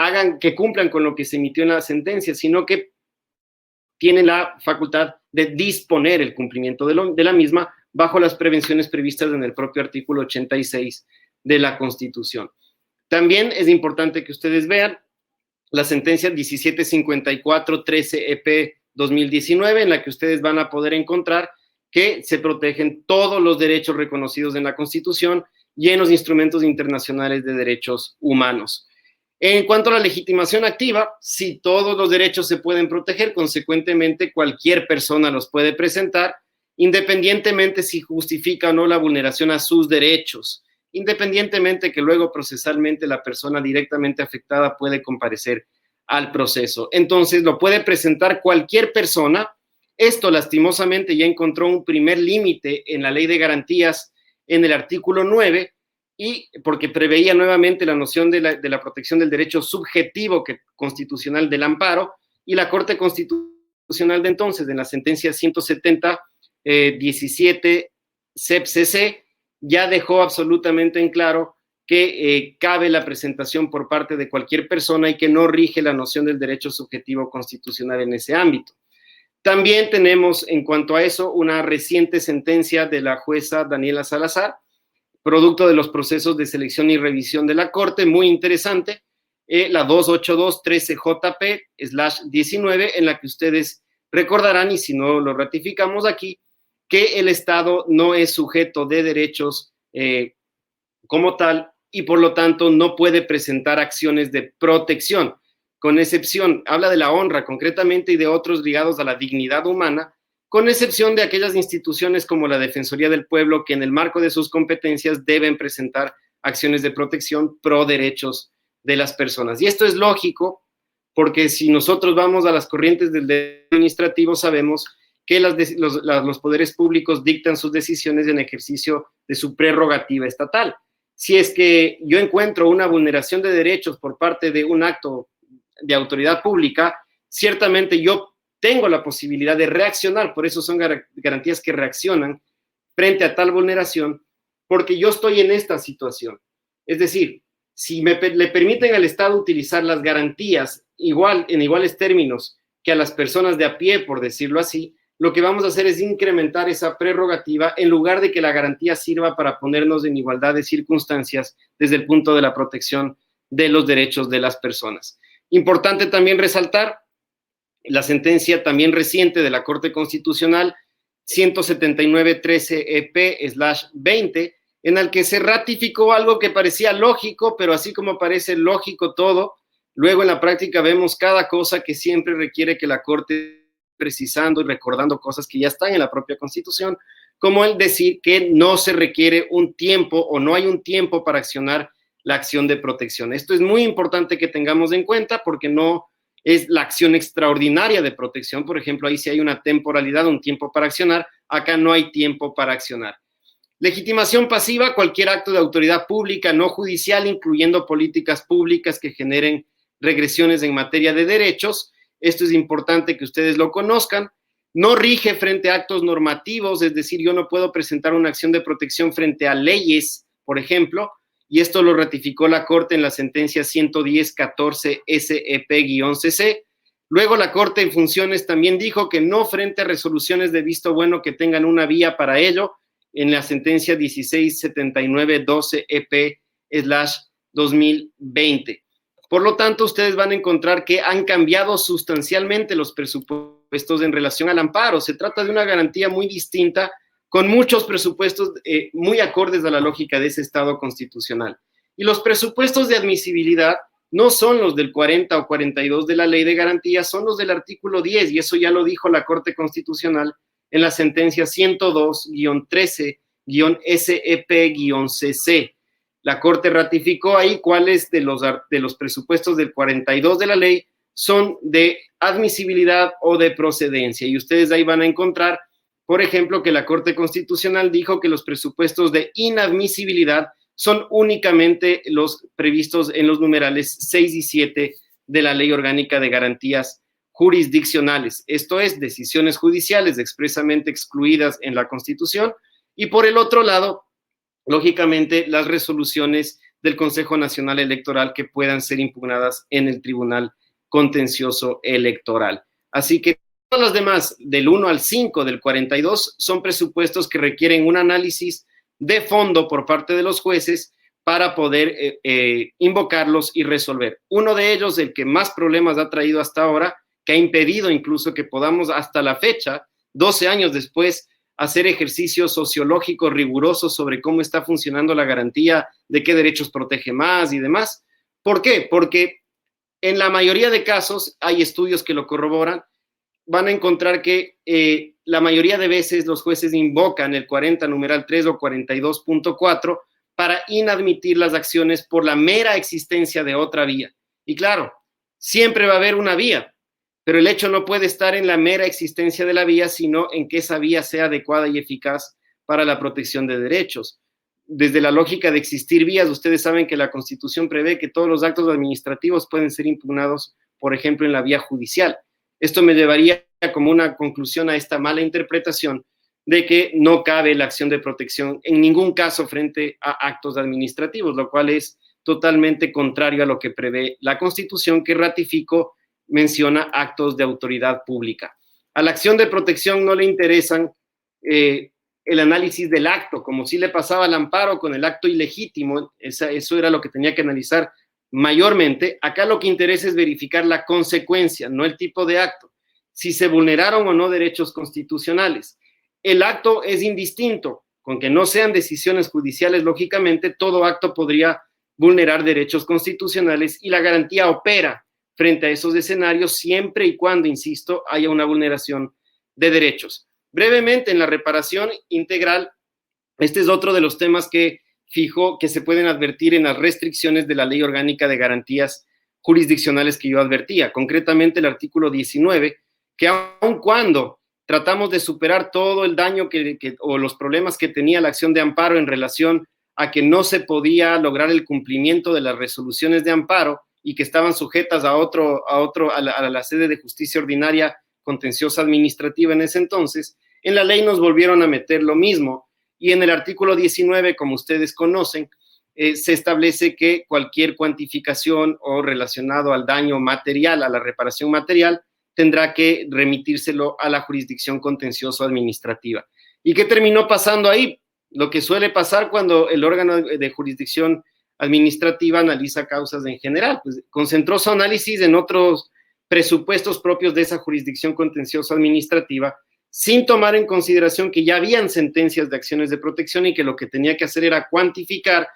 cumplan con lo que se emitió en la sentencia, sino que tienen la facultad de disponer el cumplimiento de la misma bajo las prevenciones previstas en el propio artículo 86 de la Constitución. También es importante que ustedes vean la sentencia 1754-13-EP 2019, en la que ustedes van a poder encontrar que se protegen todos los derechos reconocidos en la Constitución y en los instrumentos internacionales de derechos humanos. En cuanto a la legitimación activa, si todos los derechos se pueden proteger, consecuentemente cualquier persona los puede presentar, independientemente si justifica o no la vulneración a sus derechos, independientemente que luego procesalmente la persona directamente afectada puede comparecer al proceso. Entonces, lo puede presentar cualquier persona. Esto, lastimosamente, ya encontró un primer límite en la Ley de Garantías en el artículo 9, y porque preveía nuevamente la noción de la protección del derecho subjetivo constitucional del amparo, y la Corte Constitucional de entonces, en la sentencia 170-17 CEP-CC, ya dejó absolutamente en claro que cabe la presentación por parte de cualquier persona y que no rige la noción del derecho subjetivo constitucional en ese ámbito. También tenemos, en cuanto a eso, una reciente sentencia de la jueza Daniela Salazar, producto de los procesos de selección y revisión de la Corte, muy interesante, la 282-13-JP/19, en la que ustedes recordarán, y si no lo ratificamos aquí, que el Estado no es sujeto de derechos como tal, y por lo tanto no puede presentar acciones de protección, con excepción, habla de la honra concretamente y de otros ligados a la dignidad humana, con excepción de aquellas instituciones como la Defensoría del Pueblo, que en el marco de sus competencias deben presentar acciones de protección pro derechos de las personas. Y esto es lógico, porque si nosotros vamos a las corrientes del derecho administrativo, sabemos que los poderes públicos dictan sus decisiones en ejercicio de su prerrogativa estatal. Si es que yo encuentro una vulneración de derechos por parte de un acto de autoridad pública, ciertamente yo tengo la posibilidad de reaccionar, por eso son garantías que reaccionan frente a tal vulneración, porque yo estoy en esta situación. Es decir, si le permiten al Estado utilizar las garantías en iguales términos que a las personas de a pie, por decirlo así, lo que vamos a hacer es incrementar esa prerrogativa en lugar de que la garantía sirva para ponernos en igualdad de circunstancias desde el punto de la protección de los derechos de las personas. Importante también resaltar la sentencia también reciente de la Corte Constitucional 179-13-EP/20, en el que se ratificó algo que parecía lógico, pero así como parece lógico todo, luego en la práctica vemos cada cosa que siempre requiere que la Corte precisando y recordando cosas que ya están en la propia Constitución, como el decir que no se requiere un tiempo o no hay un tiempo para accionar la acción de protección. Esto es muy importante que tengamos en cuenta porque no es la acción extraordinaria de protección. Por ejemplo, ahí sí hay una temporalidad, un tiempo para accionar. Acá no hay tiempo para accionar. Legitimación pasiva, cualquier acto de autoridad pública no judicial, incluyendo políticas públicas que generen regresiones en materia de derechos. Esto es importante que ustedes lo conozcan. No rige frente a actos normativos, es decir, yo no puedo presentar una acción de protección frente a leyes, por ejemplo, y esto lo ratificó la Corte en la sentencia 110-14 SEP-CC. Luego la Corte en funciones también dijo que no frente a resoluciones de visto bueno que tengan una vía para ello, en la sentencia 1679-12 EP/2020. Por lo tanto, ustedes van a encontrar que han cambiado sustancialmente los presupuestos en relación al amparo. Se trata de una garantía muy distinta, con muchos presupuestos muy acordes a la lógica de ese Estado constitucional. Y los presupuestos de admisibilidad no son los del 40 o 42 de la Ley de Garantías, son los del artículo 10, y eso ya lo dijo la Corte Constitucional en la sentencia 102-13-SEP-CC. La Corte ratificó ahí cuáles de los presupuestos del 42 de la ley son de admisibilidad o de procedencia. Y ustedes ahí van a encontrar, por ejemplo, que la Corte Constitucional dijo que los presupuestos de inadmisibilidad son únicamente los previstos en los numerales 6 y 7 de la Ley Orgánica de Garantías Jurisdiccionales. Esto es, decisiones judiciales expresamente excluidas en la Constitución. Y por el otro lado, lógicamente, las resoluciones del Consejo Nacional Electoral que puedan ser impugnadas en el Tribunal Contencioso Electoral. Así que todas las demás, del 1 al 5 del 42, son presupuestos que requieren un análisis de fondo por parte de los jueces para poder invocarlos y resolver. Uno de ellos, el que más problemas ha traído hasta ahora, que ha impedido incluso que podamos hasta la fecha, 12 años después, hacer ejercicios sociológicos rigurosos sobre cómo está funcionando la garantía, de qué derechos protege más y demás. ¿Por qué? Porque en la mayoría de casos, hay estudios que lo corroboran, van a encontrar que la mayoría de veces los jueces invocan el 40 numeral 3 o 42.4 para inadmitir las acciones por la mera existencia de otra vía. Y claro, siempre va a haber una vía, pero el hecho no puede estar en la mera existencia de la vía, sino en que esa vía sea adecuada y eficaz para la protección de derechos. Desde la lógica de existir vías, ustedes saben que la Constitución prevé que todos los actos administrativos pueden ser impugnados, por ejemplo, en la vía judicial. Esto me llevaría como una conclusión a esta mala interpretación de que no cabe la acción de protección en ningún caso frente a actos administrativos, lo cual es totalmente contrario a lo que prevé la Constitución, que ratificó, menciona actos de autoridad pública. A la acción de protección no le interesan el análisis del acto, como si le pasaba al amparo con el acto ilegítimo. Eso era lo que tenía que analizar mayormente. Acá lo que interesa es verificar la consecuencia, no el tipo de acto, si se vulneraron o no derechos constitucionales. El acto es indistinto, con que no sean decisiones judiciales, lógicamente todo acto podría vulnerar derechos constitucionales, y la garantía opera frente a esos escenarios siempre y cuando, insisto, haya una vulneración de derechos. Brevemente, en la reparación integral, este es otro de los temas que fijó que se pueden advertir en las restricciones de la Ley Orgánica de Garantías Jurisdiccionales que yo advertía, concretamente el artículo 19, que aun cuando tratamos de superar todo el daño o los problemas que tenía la acción de amparo en relación a que no se podía lograr el cumplimiento de las resoluciones de amparo y que estaban sujetas a la sede de justicia ordinaria contenciosa administrativa en ese entonces, en la ley nos volvieron a meter lo mismo. Y en el artículo 19, como ustedes conocen, se establece que cualquier cuantificación o relacionado al daño material, a la reparación material, tendrá que remitírselo a la jurisdicción contencioso administrativa. ¿Y qué terminó pasando ahí? Lo que suele pasar cuando el órgano de jurisdicción administrativa analiza causas en general, pues concentró su análisis en otros presupuestos propios de esa jurisdicción contencioso administrativa, sin tomar en consideración que ya habían sentencias de acciones de protección y que lo que tenía que hacer era cuantificar.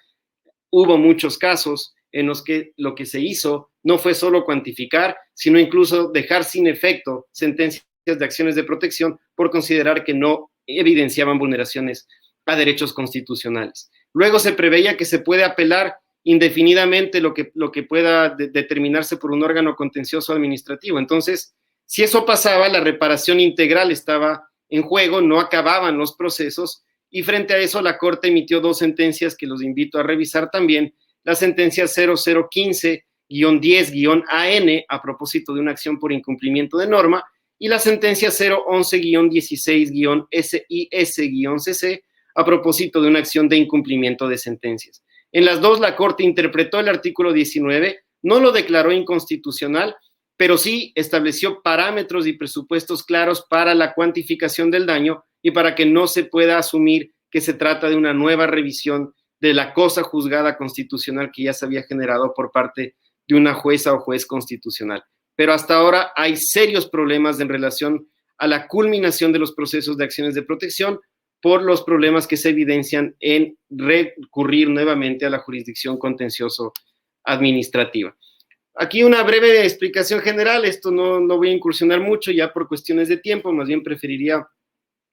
Hubo muchos casos en los que lo que se hizo no fue solo cuantificar, sino incluso dejar sin efecto sentencias de acciones de protección por considerar que no evidenciaban vulneraciones a derechos constitucionales. Luego se preveía que se puede apelar indefinidamente lo que pueda determinarse por un órgano contencioso administrativo. Entonces, si eso pasaba, la reparación integral estaba en juego, no acababan los procesos, y frente a eso la Corte emitió dos sentencias que los invito a revisar también, la sentencia 0015 011-10-AN a propósito de una acción por incumplimiento de norma, y la sentencia 011-16-SIS-CC a propósito de una acción de incumplimiento de sentencias. En las dos, la Corte interpretó el artículo 19, no lo declaró inconstitucional, pero sí estableció parámetros y presupuestos claros para la cuantificación del daño y para que no se pueda asumir que se trata de una nueva revisión de la cosa juzgada constitucional que ya se había generado por parte de una jueza o juez constitucional. Pero hasta ahora hay serios problemas en relación a la culminación de los procesos de acciones de protección por los problemas que se evidencian en recurrir nuevamente a la jurisdicción contencioso administrativa. Aquí una breve explicación general, esto no voy a incursionar mucho ya por cuestiones de tiempo, más bien preferiría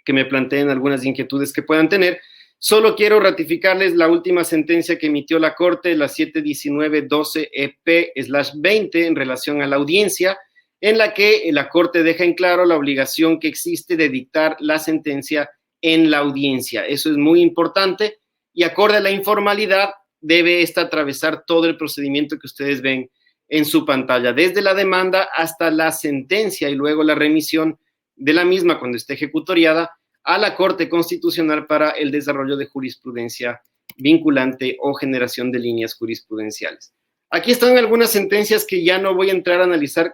que me planteen algunas inquietudes que puedan tener. Solo quiero ratificarles la última sentencia que emitió la Corte, la 719-12-EP/20, en relación a la audiencia, en la que la Corte deja en claro la obligación que existe de dictar la sentencia en la audiencia. Eso es muy importante y acorde a la informalidad debe esta atravesar todo el procedimiento que ustedes ven en su pantalla, desde la demanda hasta la sentencia y luego la remisión de la misma cuando esté ejecutoriada a la Corte Constitucional para el desarrollo de jurisprudencia vinculante o generación de líneas jurisprudenciales. Aquí están algunas sentencias que ya no voy a entrar a analizar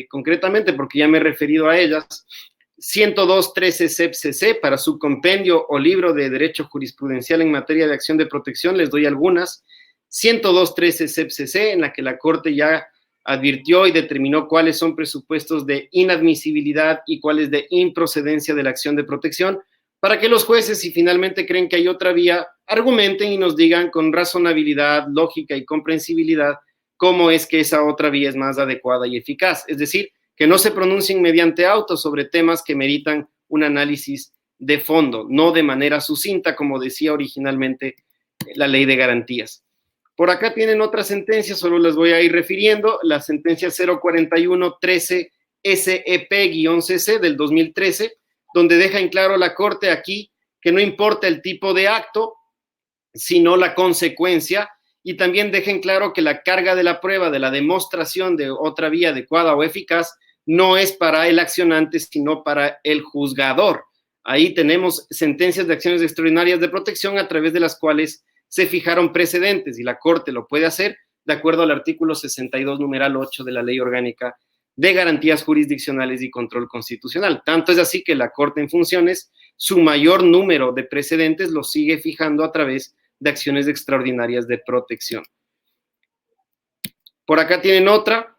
concretamente porque ya me he referido a ellas. 102.13 CEP-CC para su compendio o libro de derecho jurisprudencial en materia de acción de protección, les doy algunas. 102.13 CEP-CC, en la que la Corte ya advirtió y determinó cuáles son presupuestos de inadmisibilidad y cuáles de improcedencia de la acción de protección, para que los jueces, si finalmente creen que hay otra vía, argumenten y nos digan con razonabilidad, lógica y comprensibilidad cómo es que esa otra vía es más adecuada y eficaz. Es decir, que no se pronuncien mediante autos sobre temas que meritan un análisis de fondo, no de manera sucinta, como decía originalmente la Ley de Garantías. Por acá tienen otras sentencias, solo las voy a ir refiriendo. La sentencia 041-13 SEP-CC del 2013, donde deja en claro la Corte aquí que no importa el tipo de acto, sino la consecuencia, y también deja en claro que la carga de la prueba de la demostración de otra vía adecuada o eficaz no es para el accionante, sino para el juzgador. Ahí tenemos sentencias de acciones extraordinarias de protección a través de las cuales se fijaron precedentes y la Corte lo puede hacer de acuerdo al artículo 62, numeral 8 de la Ley Orgánica de Garantías Jurisdiccionales y Control Constitucional. Tanto es así que la Corte en funciones, su mayor número de precedentes lo sigue fijando a través de acciones extraordinarias de protección. Por acá tienen otra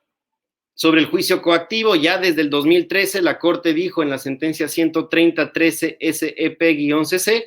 sobre el juicio coactivo. Ya desde el 2013 la Corte dijo en la sentencia 130-13 SEP-CC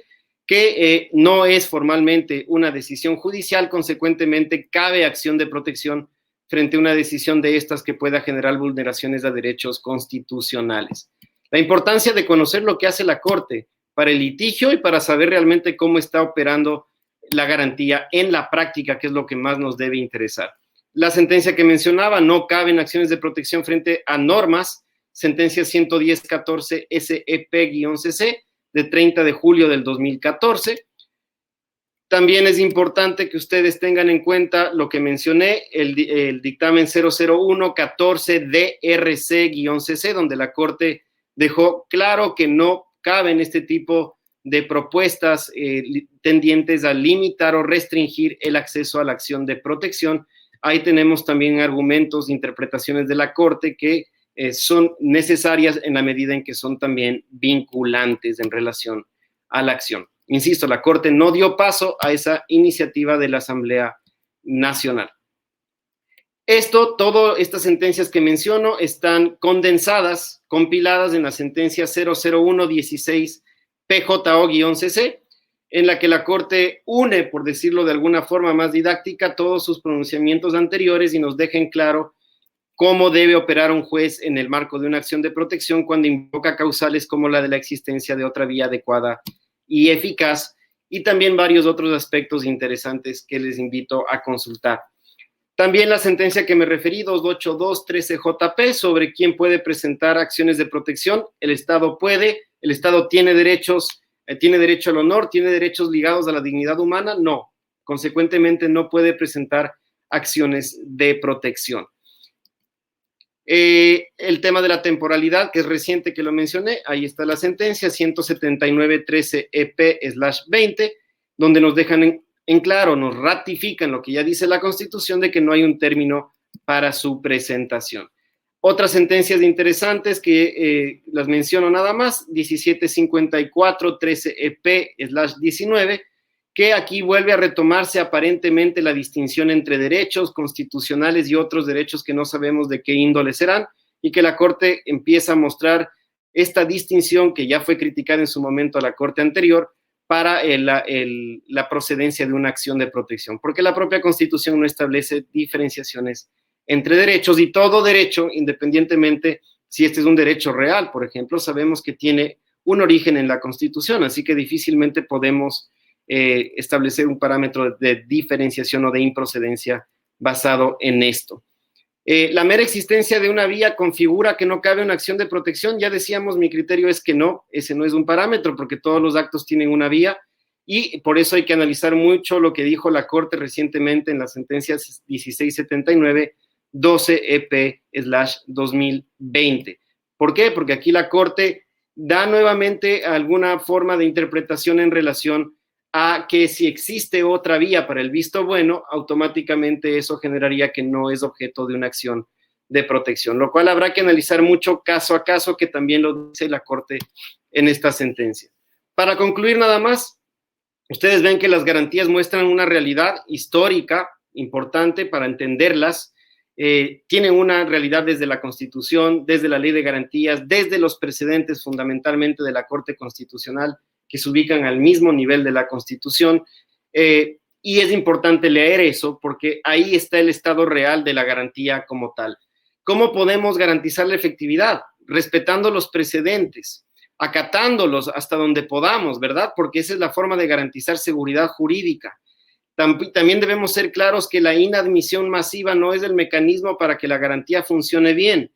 que no es formalmente una decisión judicial, consecuentemente cabe acción de protección frente a una decisión de estas que pueda generar vulneraciones a derechos constitucionales. La importancia de conocer lo que hace la Corte para el litigio y para saber realmente cómo está operando la garantía en la práctica, que es lo que más nos debe interesar. La sentencia que mencionaba, no caben acciones de protección frente a normas, sentencia 110-14 SEP-CC, de 30 de julio del 2014. También es importante que ustedes tengan en cuenta lo que mencioné, el dictamen 001-14 DRC-CC, donde la Corte dejó claro que no caben este tipo de propuestas tendientes a limitar o restringir el acceso a la acción de protección. Ahí tenemos también argumentos, interpretaciones de la Corte que son necesarias en la medida en que son también vinculantes en relación a la acción. Insisto, la Corte no dio paso a esa iniciativa de la Asamblea Nacional. Todas estas sentencias que menciono están condensadas, compiladas en la sentencia 001-16 PJO-CC, en la que la Corte une, por decirlo de alguna forma más didáctica, todos sus pronunciamientos anteriores y nos deja en claro cómo debe operar un juez en el marco de una acción de protección cuando invoca causales como la de la existencia de otra vía adecuada y eficaz, y también varios otros aspectos interesantes que les invito a consultar. También la sentencia que me referí, 282-13 JP, sobre quién puede presentar acciones de protección. El Estado puede, el Estado tiene derechos, tiene derecho al honor, tiene derechos ligados a la dignidad humana, no. Consecuentemente no puede presentar acciones de protección. El tema de la temporalidad, que es reciente que lo mencioné, ahí está la sentencia 179.13 EP/20, donde nos dejan en claro, nos ratifican lo que ya dice la Constitución de que no hay un término para su presentación. Otras sentencias interesantes que las menciono nada más, 1754.13 EP/19, que aquí vuelve a retomarse aparentemente la distinción entre derechos constitucionales y otros derechos que no sabemos de qué índole serán, y que la Corte empieza a mostrar esta distinción que ya fue criticada en su momento a la Corte anterior para la procedencia de una acción de protección, porque la propia Constitución no establece diferenciaciones entre derechos, y todo derecho, independientemente si este es un derecho real, por ejemplo, sabemos que tiene un origen en la Constitución, así que difícilmente podemos establecer un parámetro de diferenciación o de improcedencia basado en esto. La mera existencia de una vía configura que no cabe una acción de protección. Ya decíamos, mi criterio es que no, ese no es un parámetro, porque todos los actos tienen una vía, y por eso hay que analizar mucho lo que dijo la Corte recientemente en la sentencia 1679-12 EP/2020. ¿Por qué? Porque aquí la Corte da nuevamente alguna forma de interpretación en relación a que si existe otra vía para el visto bueno, automáticamente eso generaría que no es objeto de una acción de protección, lo cual habrá que analizar mucho caso a caso, que también lo dice la Corte en esta sentencia. Para concluir nada más, ustedes ven que las garantías muestran una realidad histórica importante para entenderlas. Tienen una realidad desde la Constitución, desde la Ley de Garantías, desde los precedentes fundamentalmente de la Corte Constitucional, que se ubican al mismo nivel de la Constitución, y es importante leer eso porque ahí está el estado real de la garantía como tal. ¿Cómo podemos garantizar la efectividad? Respetando los precedentes, acatándolos hasta donde podamos, ¿verdad? Porque esa es la forma de garantizar seguridad jurídica. También debemos ser claros que la inadmisión masiva no es el mecanismo para que la garantía funcione bien.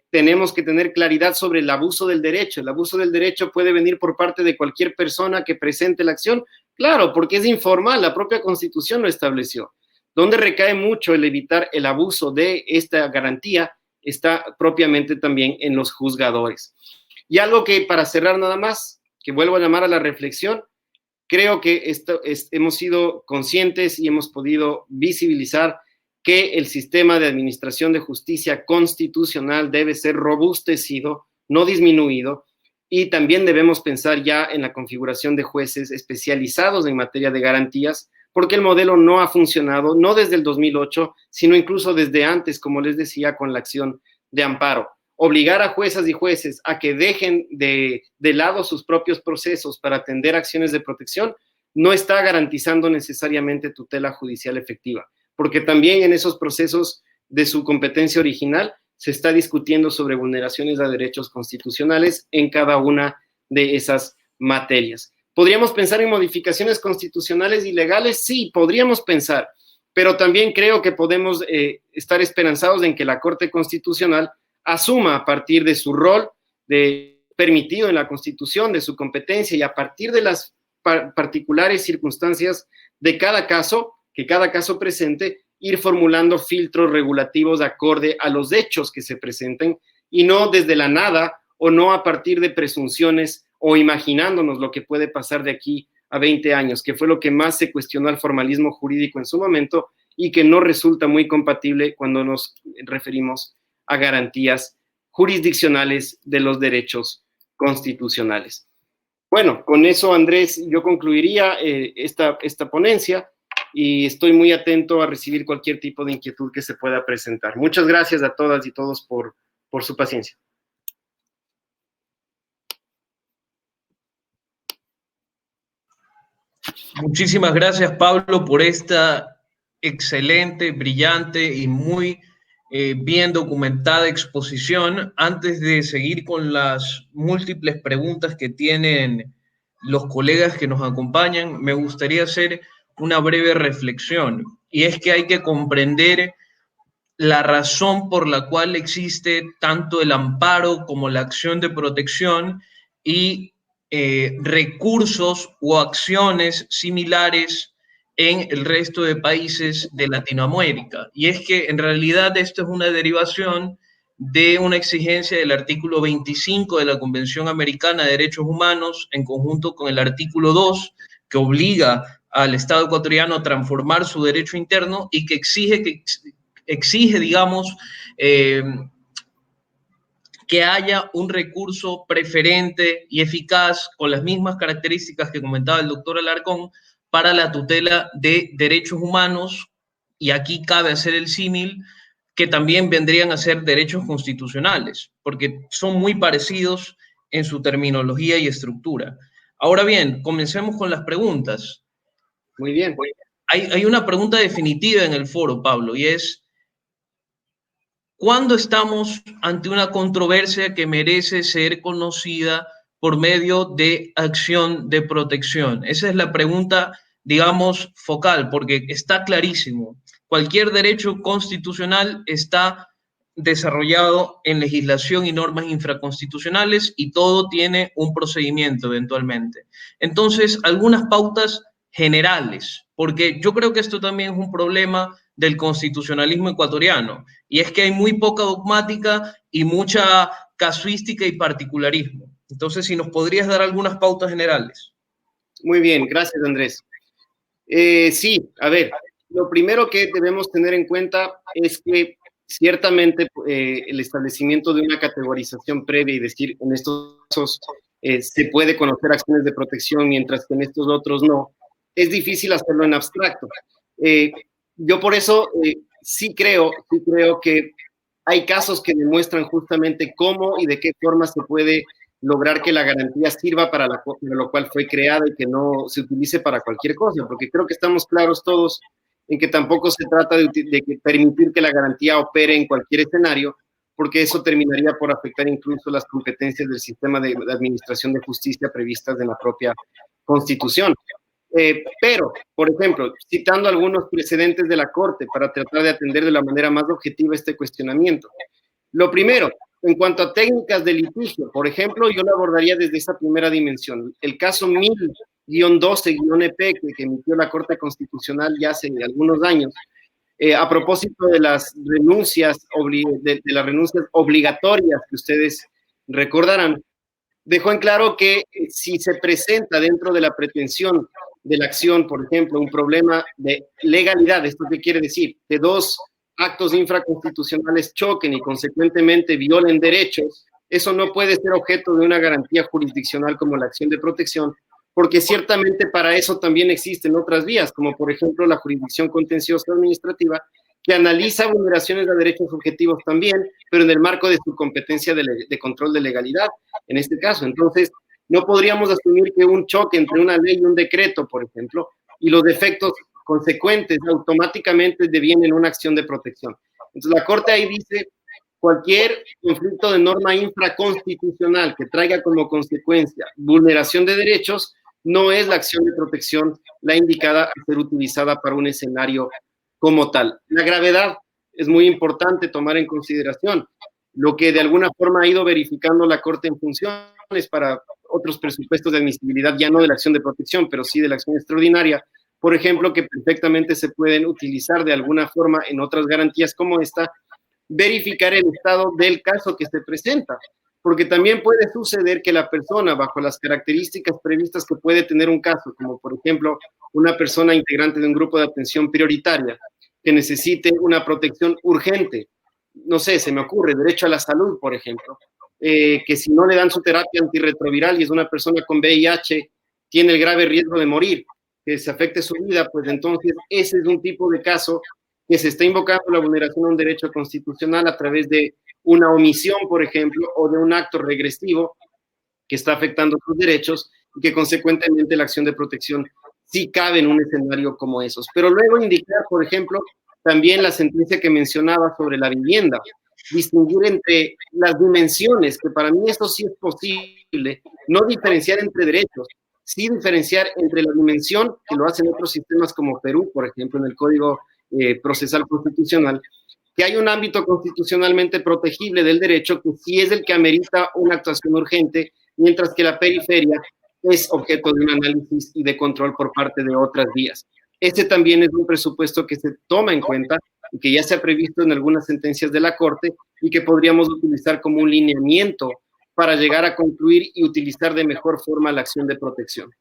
Tenemos que tener claridad sobre el abuso del derecho. El abuso del derecho puede venir por parte de cualquier persona que presente la acción, claro, porque es informal, la propia Constitución lo estableció. Donde recae mucho el evitar el abuso de esta garantía está propiamente también en los juzgadores. Y algo que, para cerrar nada más, que vuelvo a llamar a la reflexión, creo que hemos sido conscientes y hemos podido visibilizar que el sistema de administración de justicia constitucional debe ser robustecido, no disminuido, y también debemos pensar ya en la configuración de jueces especializados en materia de garantías, porque el modelo no ha funcionado, no desde el 2008, sino incluso desde antes, como les decía, con la acción de amparo. Obligar a juezas y jueces a que dejen de lado sus propios procesos para atender acciones de protección no está garantizando necesariamente tutela judicial efectiva, porque también en esos procesos de su competencia original se está discutiendo sobre vulneraciones a derechos constitucionales en cada una de esas materias. ¿Podríamos pensar en modificaciones constitucionales y legales? Sí, podríamos pensar, pero también creo que podemos estar esperanzados en que la Corte Constitucional asuma, a partir de su rol permitido en la Constitución, de su competencia, y a partir de las particulares circunstancias de cada caso, que cada caso presente, ir formulando filtros regulativos acorde a los hechos que se presenten, y no desde la nada, o no a partir de presunciones o imaginándonos lo que puede pasar de aquí a 20 años, que fue lo que más se cuestionó al formalismo jurídico en su momento y que no resulta muy compatible cuando nos referimos a garantías jurisdiccionales de los derechos constitucionales. Bueno, con eso, Andrés, yo concluiría esta ponencia, y estoy muy atento a recibir cualquier tipo de inquietud que se pueda presentar. Muchas gracias a todas y todos por su paciencia. Muchísimas gracias, Pablo, por esta excelente, brillante y muy bien documentada exposición. Antes de seguir con las múltiples preguntas que tienen los colegas que nos acompañan, me gustaría hacer una breve reflexión, y es que hay que comprender la razón por la cual existe tanto el amparo como la acción de protección y recursos o acciones similares en el resto de países de Latinoamérica. Y es que en realidad esto es una derivación de una exigencia del artículo 25 de la Convención Americana de Derechos Humanos, en conjunto con el artículo 2, que obliga al Estado ecuatoriano a transformar su derecho interno y que exige digamos, que haya un recurso preferente y eficaz con las mismas características que comentaba el doctor Alarcón para la tutela de derechos humanos, y aquí cabe hacer el símil, que también vendrían a ser derechos constitucionales, porque son muy parecidos en su terminología y estructura. Ahora bien, comencemos con las preguntas. Muy bien. Hay una pregunta definitiva en el foro, Pablo, y es: ¿cuándo estamos ante una controversia que merece ser conocida por medio de acción de protección? Esa es la pregunta, digamos, focal, porque está clarísimo. Cualquier derecho constitucional está desarrollado en legislación y normas infraconstitucionales y todo tiene un procedimiento eventualmente. Entonces, algunas pautas generales, porque yo creo que esto también es un problema del constitucionalismo ecuatoriano, y es que hay muy poca dogmática y mucha casuística y particularismo. Entonces, si nos podrías dar algunas pautas generales. Muy bien, gracias, Andrés. Sí, a ver, lo primero que debemos tener en cuenta es que ciertamente el establecimiento de una categorización previa y decir en estos casos se puede conocer acciones de protección mientras que en estos otros no, es difícil hacerlo en abstracto. Yo por eso sí creo que hay casos que demuestran justamente cómo y de qué forma se puede lograr que la garantía sirva para lo cual fue creada y que no se utilice para cualquier cosa, porque creo que estamos claros todos en que tampoco se trata de permitir que la garantía opere en cualquier escenario, porque eso terminaría por afectar incluso las competencias del sistema de administración de justicia previstas en la propia Constitución. Pero, por ejemplo, citando algunos precedentes de la Corte para tratar de atender de la manera más objetiva este cuestionamiento. Lo primero, en cuanto a técnicas de litigio, por ejemplo, yo lo abordaría desde esa primera dimensión. El caso 1000-12-EP que emitió la Corte Constitucional ya hace algunos años, a propósito de las renuncias, de las renuncias obligatorias que ustedes recordarán, dejó en claro que si se presenta dentro de la pretensión de la acción, por ejemplo, un problema de legalidad, ¿esto qué quiere decir? Que dos actos infraconstitucionales choquen y consecuentemente violen derechos, eso no puede ser objeto de una garantía jurisdiccional como la acción de protección, porque ciertamente para eso también existen otras vías, como por ejemplo la jurisdicción contenciosa administrativa, que analiza vulneraciones de derechos subjetivos también, pero en el marco de su competencia de control de legalidad, en este caso. Entonces, no podríamos asumir que un choque entre una ley y un decreto, por ejemplo, y los efectos consecuentes automáticamente devienen una acción de protección. Entonces, la Corte ahí dice, cualquier conflicto de norma infraconstitucional que traiga como consecuencia vulneración de derechos, no es la acción de protección la indicada a ser utilizada para un escenario como tal. La gravedad es muy importante tomar en consideración. Lo que de alguna forma ha ido verificando la Corte en funciones para otros presupuestos de admisibilidad, ya no de la acción de protección, pero sí de la acción extraordinaria, por ejemplo, que perfectamente se pueden utilizar de alguna forma en otras garantías como esta, verificar el estado del caso que se presenta, porque también puede suceder que la persona, bajo las características previstas que puede tener un caso, como por ejemplo una persona integrante de un grupo de atención prioritaria, que necesite una protección urgente, no sé, se me ocurre, derecho a la salud, por ejemplo, que si no le dan su terapia antirretroviral y es una persona con VIH, tiene el grave riesgo de morir, que se afecte su vida, pues entonces ese es un tipo de caso que se está invocando la vulneración a un derecho constitucional a través de una omisión, por ejemplo, o de un acto regresivo que está afectando sus derechos y que consecuentemente la acción de protección sí cabe en un escenario como esos. Pero luego indicar, por ejemplo, también la sentencia que mencionaba sobre la vivienda, distinguir entre las dimensiones, que para mí esto sí es posible, no diferenciar entre derechos, sí diferenciar entre la dimensión, que lo hacen otros sistemas como Perú, por ejemplo, en el Código Procesal Constitucional, que hay un ámbito constitucionalmente protegible del derecho que sí es el que amerita una actuación urgente, mientras que la periferia es objeto de un análisis y de control por parte de otras vías. Ese también es un presupuesto que se toma en cuenta y que ya se ha previsto en algunas sentencias de la Corte y que podríamos utilizar como un lineamiento para llegar a concluir y utilizar de mejor forma la acción de protección.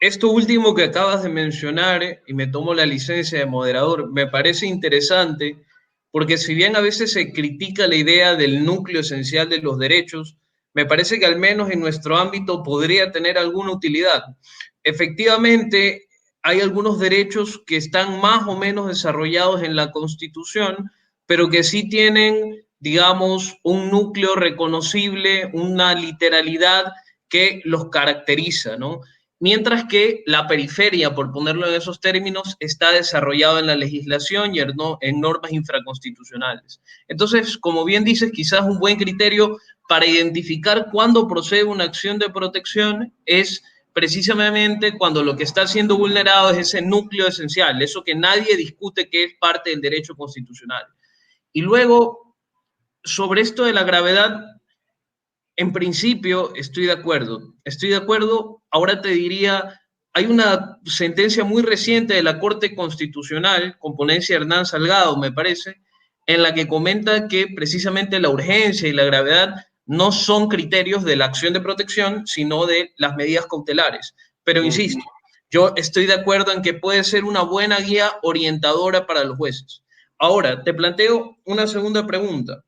Esto último que acabas de mencionar, y me tomo la licencia de moderador, me parece interesante porque si bien a veces se critica la idea del núcleo esencial de los derechos, me parece que al menos en nuestro ámbito podría tener alguna utilidad. Efectivamente, hay algunos derechos que están más o menos desarrollados en la Constitución, pero que sí tienen, digamos, un núcleo reconocible, una literalidad que los caracteriza, ¿no? Mientras que la periferia, por ponerlo en esos términos, está desarrollado en la legislación y en normas infraconstitucionales. Entonces, como bien dices, quizás un buen criterio para identificar cuándo procede una acción de protección es precisamente cuando lo que está siendo vulnerado es ese núcleo esencial, eso que nadie discute que es parte del derecho constitucional. Y luego, sobre esto de la gravedad, en principio estoy de acuerdo. Estoy de acuerdo. Ahora te diría, hay una sentencia muy reciente de la Corte Constitucional, con ponencia de Hernán Salgado, me parece, en la que comenta que precisamente la urgencia y la gravedad no son criterios de la acción de protección, sino de las medidas cautelares. Pero insisto, yo estoy de acuerdo en que puede ser una buena guía orientadora para los jueces. Ahora, te planteo una segunda pregunta.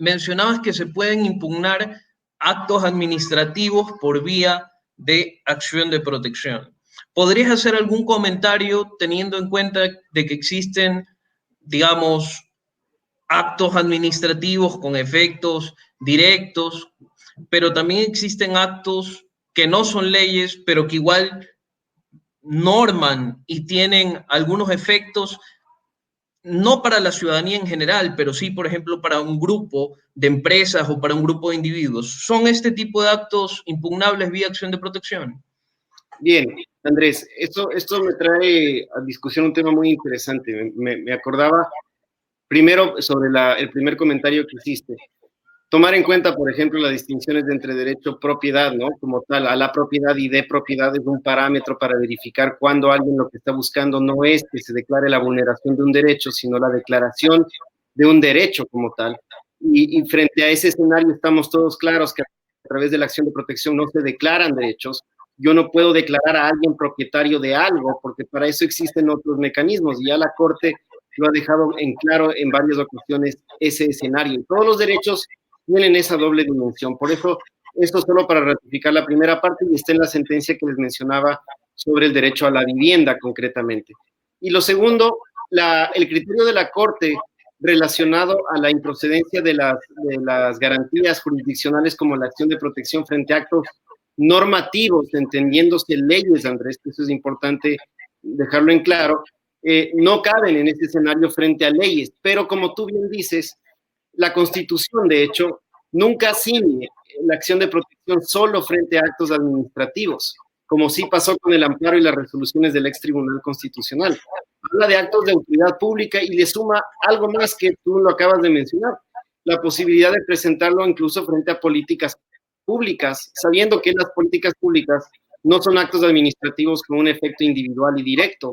Mencionabas que se pueden impugnar actos administrativos por vía de acción de protección. ¿Podrías hacer algún comentario teniendo en cuenta de que existen, digamos, actos administrativos con efectos directos, pero también existen actos que no son leyes, pero que igual norman y tienen algunos efectos no para la ciudadanía en general, pero sí, por ejemplo, para un grupo de empresas o para un grupo de individuos? ¿Son este tipo de actos impugnables vía acción de protección? Bien, Andrés, esto me trae a discusión un tema muy interesante. Me acordaba primero sobre el primer comentario que hiciste. Tomar en cuenta, por ejemplo, las distinciones entre derecho propiedad, ¿no? Como tal, a la propiedad y de propiedad es un parámetro para verificar cuando alguien lo que está buscando no es que se declare la vulneración de un derecho, sino la declaración de un derecho como tal. Y frente a ese escenario estamos todos claros que a través de la acción de protección no se declaran derechos. Yo no puedo declarar a alguien propietario de algo, porque para eso existen otros mecanismos, y ya la Corte lo ha dejado en claro en varias ocasiones ese escenario. Y todos los derechos tienen esa doble dimensión. Por eso, esto solo para ratificar la primera parte, y está en la sentencia que les mencionaba sobre el derecho a la vivienda concretamente. Y lo segundo, el criterio de la Corte relacionado a la improcedencia de las garantías jurisdiccionales como la acción de protección frente a actos normativos, entendiéndose leyes, Andrés, que eso es importante dejarlo en claro, no caben en este escenario frente a leyes, pero como tú bien dices, la Constitución, de hecho, nunca ciñe la acción de protección solo frente a actos administrativos, como sí pasó con el amparo y las resoluciones del ex Tribunal Constitucional. Habla de actos de autoridad pública y le suma algo más que tú lo acabas de mencionar, la posibilidad de presentarlo incluso frente a políticas públicas, sabiendo que las políticas públicas no son actos administrativos con un efecto individual y directo.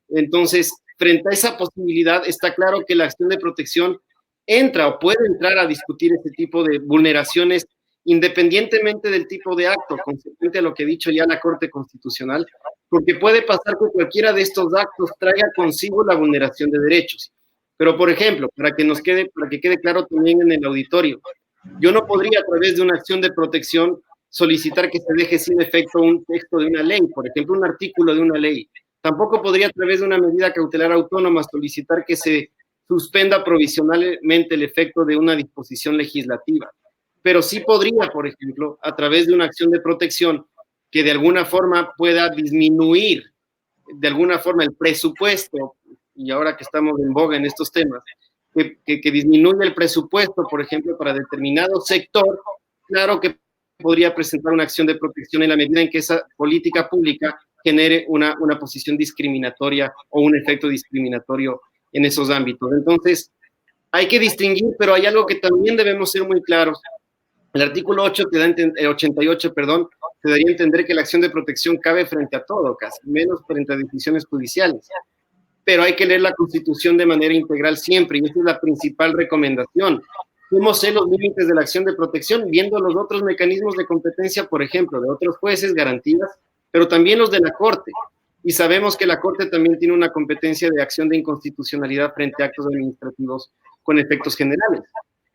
Entonces, frente a esa posibilidad, está claro que la acción de protección entra o puede entrar a discutir este tipo de vulneraciones independientemente del tipo de acto, consecuente a lo que ha dicho ya la Corte Constitucional, porque puede pasar que cualquiera de estos actos traiga consigo la vulneración de derechos. Pero, por ejemplo, para que quede claro también en el auditorio, yo no podría a través de una acción de protección solicitar que se deje sin efecto un texto de una ley, por ejemplo, un artículo de una ley. Tampoco podría a través de una medida cautelar autónoma solicitar que se suspenda provisionalmente el efecto de una disposición legislativa. Pero sí podría, por ejemplo, a través de una acción de protección que de alguna forma pueda disminuir de alguna forma el presupuesto, y ahora que estamos en boga en estos temas, que disminuye el presupuesto, por ejemplo, para determinado sector, claro que podría presentar una acción de protección en la medida en que esa política pública genere una posición discriminatoria o un efecto discriminatorio en esos ámbitos. Entonces, hay que distinguir, pero hay algo que también debemos ser muy claros. El artículo 88, perdón, se daría a entender que la acción de protección cabe frente a todo, casi, menos frente a decisiones judiciales. Pero hay que leer la Constitución de manera integral siempre, y esa es la principal recomendación. ¿Cómo sé los límites de la acción de protección? Viendo los otros mecanismos de competencia, por ejemplo, de otros jueces, garantías, pero también los de la Corte. Y sabemos que la Corte también tiene una competencia de acción de inconstitucionalidad frente a actos administrativos con efectos generales.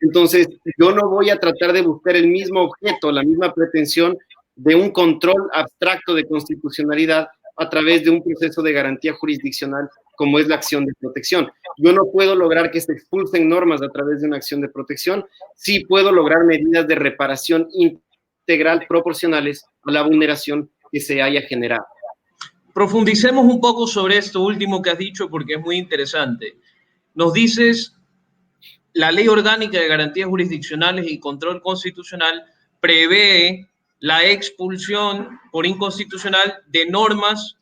Entonces, yo no voy a tratar de buscar el mismo objeto, la misma pretensión de un control abstracto de constitucionalidad a través de un proceso de garantía jurisdiccional como es la acción de protección. Yo no puedo lograr que se expulsen normas a través de una acción de protección, sí puedo lograr medidas de reparación integral proporcionales a la vulneración que se haya generado. Profundicemos un poco sobre esto último que has dicho porque es muy interesante. Nos dices, la Ley Orgánica de Garantías Jurisdiccionales y Control Constitucional prevé la expulsión por inconstitucional de normas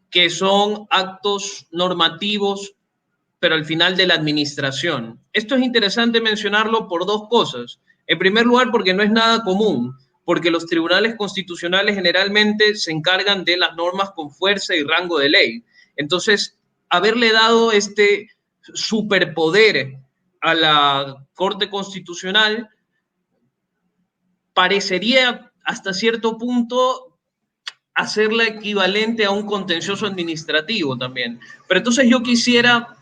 que son actos normativos, pero al final de la administración. Esto es interesante mencionarlo por dos cosas. En primer lugar, porque no es nada común, porque los tribunales constitucionales generalmente se encargan de las normas con fuerza y rango de ley. Entonces, haberle dado este superpoder a la Corte Constitucional parecería hasta cierto punto hacerla equivalente a un contencioso administrativo también. Pero entonces yo quisiera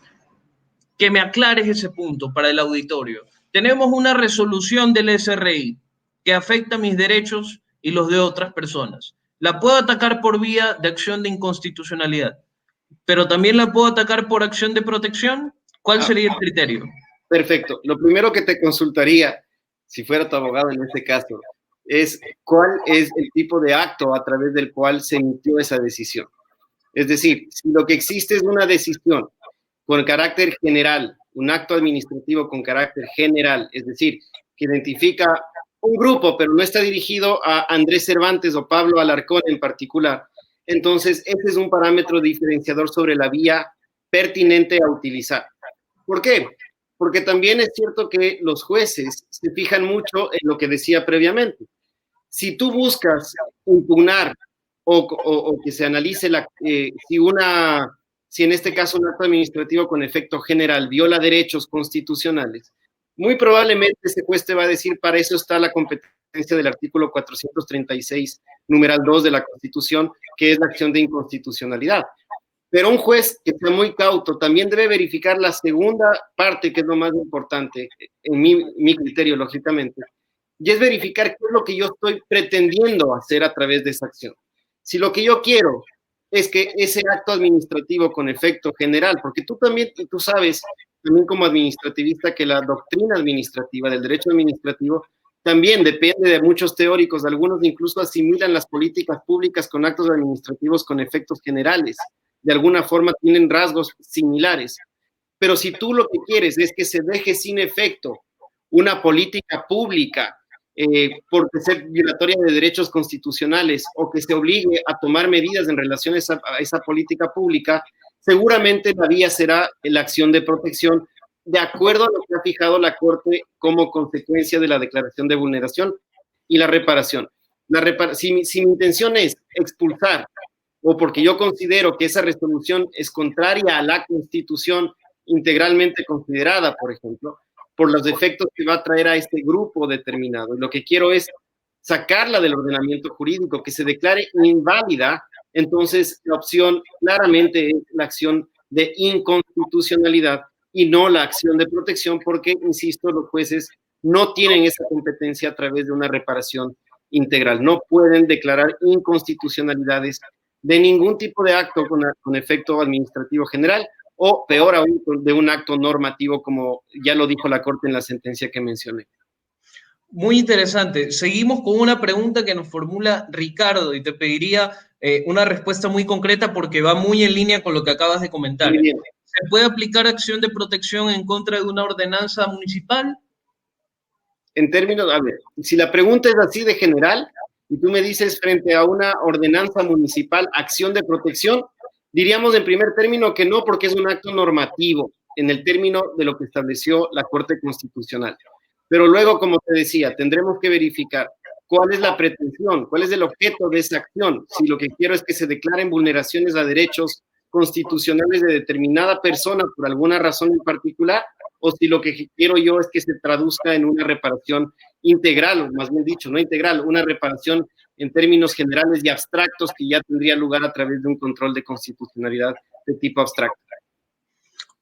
que me aclares ese punto para el auditorio. Tenemos una resolución del SRI que afecta mis derechos y los de otras personas. La puedo atacar por vía de acción de inconstitucionalidad, pero también la puedo atacar por acción de protección. ¿Cuál sería el criterio? Perfecto. Lo primero que te consultaría, si fuera tu abogado en este caso, es cuál es el tipo de acto a través del cual se emitió esa decisión. Es decir, si lo que existe es una decisión con carácter general, un acto administrativo con carácter general, es decir, que identifica un grupo, pero no está dirigido a Andrés Cervantes o Pablo Alarcón en particular, entonces ese es un parámetro diferenciador sobre la vía pertinente a utilizar. ¿Por qué? Porque también es cierto que los jueces se fijan mucho en lo que decía previamente. Si tú buscas impugnar o que se analice si en este caso un acto administrativo con efecto general viola derechos constitucionales, muy probablemente ese juez te va a decir, para eso está la competencia del artículo 436, numeral 2 de la Constitución, que es la acción de inconstitucionalidad. Pero un juez que sea muy cauto también debe verificar la segunda parte, que es lo más importante, en mi criterio, lógicamente, y es verificar qué es lo que yo estoy pretendiendo hacer a través de esa acción. Si lo que yo quiero es que ese acto administrativo con efecto general, porque tú sabes, también como administrativista, que la doctrina administrativa del derecho administrativo también depende de muchos teóricos, algunos incluso asimilan las políticas públicas con actos administrativos con efectos generales, de alguna forma tienen rasgos similares, pero si tú lo que quieres es que se deje sin efecto una política pública por ser violatoria de derechos constitucionales o que se obligue a tomar medidas en relación a esa política pública, seguramente la vía será la acción de protección de acuerdo a lo que ha fijado la Corte como consecuencia de la declaración de vulneración y la reparación. Si mi intención es expulsar o porque yo considero que esa resolución es contraria a la Constitución integralmente considerada, por ejemplo, por los efectos que va a traer a este grupo determinado. Y lo que quiero es sacarla del ordenamiento jurídico, que se declare inválida, entonces la opción claramente es la acción de inconstitucionalidad y no la acción de protección, porque, insisto, los jueces no tienen esa competencia a través de una reparación integral. No pueden declarar inconstitucionalidades de ningún tipo de acto con efecto administrativo general, o peor aún, de un acto normativo, como ya lo dijo la Corte en la sentencia que mencioné. Muy interesante. Seguimos con una pregunta que nos formula Ricardo y te pediría una respuesta muy concreta porque va muy en línea con lo que acabas de comentar. ¿Se puede aplicar acción de protección en contra de una ordenanza municipal? En términos, a ver, si la pregunta es así de general y tú me dices frente a una ordenanza municipal, acción de protección, diríamos en primer término que no, porque es un acto normativo en el término de lo que estableció la Corte Constitucional. Pero luego, como te decía, tendremos que verificar ¿cuál es la pretensión? ¿Cuál es el objeto de esa acción? Si lo que quiero es que se declaren vulneraciones a derechos constitucionales de determinada persona por alguna razón en particular, o si lo que quiero yo es que se traduzca en una reparación integral, o más bien dicho, no integral, una reparación en términos generales y abstractos que ya tendría lugar a través de un control de constitucionalidad de tipo abstracto.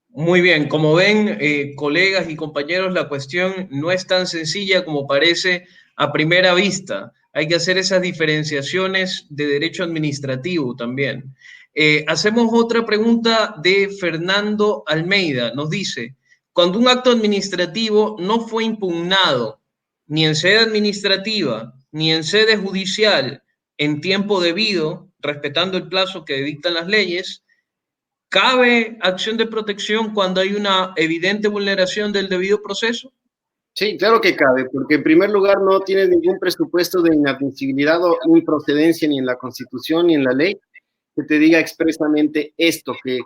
Muy bien, como ven, colegas y compañeros, la cuestión no es tan sencilla como parece a primera vista. Hay que hacer esas diferenciaciones de derecho administrativo también. Hacemos otra pregunta de Fernando Almeida. Nos dice, cuando un acto administrativo no fue impugnado ni en sede administrativa ni en sede judicial en tiempo debido, respetando el plazo que dictan las leyes, ¿cabe acción de protección cuando hay una evidente vulneración del debido proceso? Sí, claro que cabe, porque en primer lugar no tienes ningún presupuesto de inadmisibilidad o improcedencia ni en la Constitución ni en la ley que te diga expresamente esto, que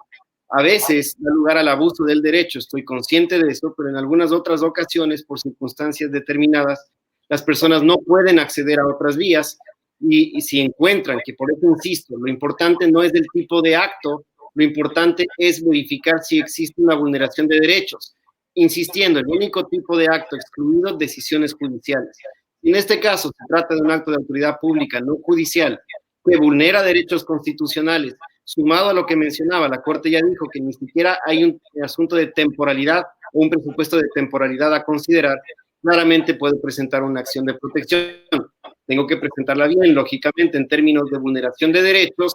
a veces da lugar al abuso del derecho, estoy consciente de eso, pero en algunas otras ocasiones, por circunstancias determinadas, las personas no pueden acceder a otras vías y si encuentran, que por eso insisto, lo importante no es el tipo de acto, lo importante es verificar si existe una vulneración de derechos. Insistiendo, el único tipo de acto excluido, decisiones judiciales. En este caso, se trata de un acto de autoridad pública, no judicial, que vulnera derechos constitucionales. Sumado a lo que mencionaba, la Corte ya dijo que ni siquiera hay un asunto de temporalidad o un presupuesto de temporalidad a considerar, claramente puedo presentar una acción de protección. Tengo que presentarla bien, lógicamente, en términos de vulneración de derechos,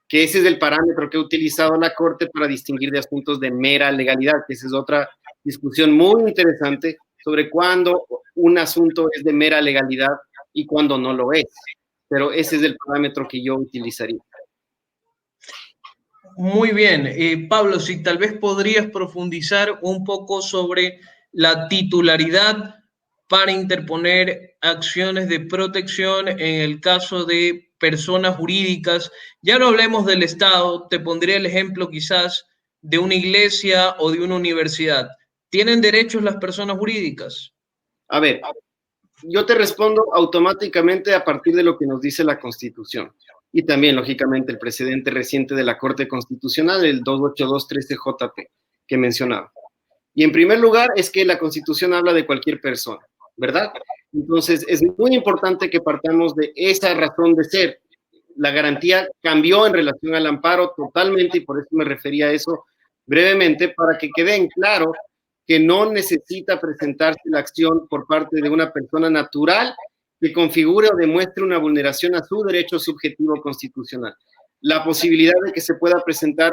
que ese es el parámetro que ha utilizado la Corte para distinguir de asuntos de mera legalidad, que esa es otra discusión muy interesante sobre cuándo un asunto es de mera legalidad y cuándo no lo es. Pero ese es el parámetro que yo utilizaría. Muy bien. Pablo, si tal vez podrías profundizar un poco sobre la titularidad para interponer acciones de protección en el caso de personas jurídicas. Ya no hablemos del Estado, te pondría el ejemplo quizás de una iglesia o de una universidad. ¿Tienen derechos las personas jurídicas? A ver, yo te respondo automáticamente a partir de lo que nos dice la Constitución. Y también, lógicamente, el precedente reciente de la Corte Constitucional, el 28213JP, que mencionaba. Y en primer lugar, es que la Constitución habla de cualquier persona, ¿verdad? Entonces, es muy importante que partamos de esa razón de ser. La garantía cambió en relación al amparo totalmente, y por eso me refería a eso brevemente, para que quede en claro que no necesita presentarse la acción por parte de una persona natural que configure o demuestre una vulneración a su derecho subjetivo constitucional. La posibilidad de que se pueda presentar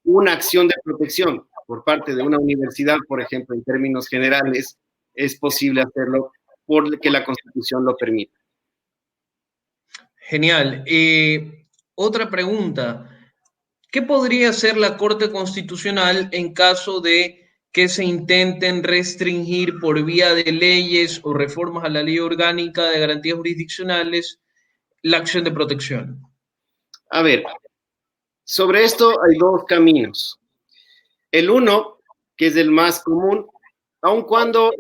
una acción de protección por parte de una universidad, por ejemplo, en términos generales, es posible hacerlo porque la Constitución lo permite. Genial. Otra pregunta. ¿Qué podría hacer la Corte Constitucional en caso de que se intenten restringir por vía de leyes o reformas a la Ley Orgánica de Garantías Jurisdiccionales la acción de protección? A ver, sobre esto hay dos caminos. El uno, que es el más común, aun cuando,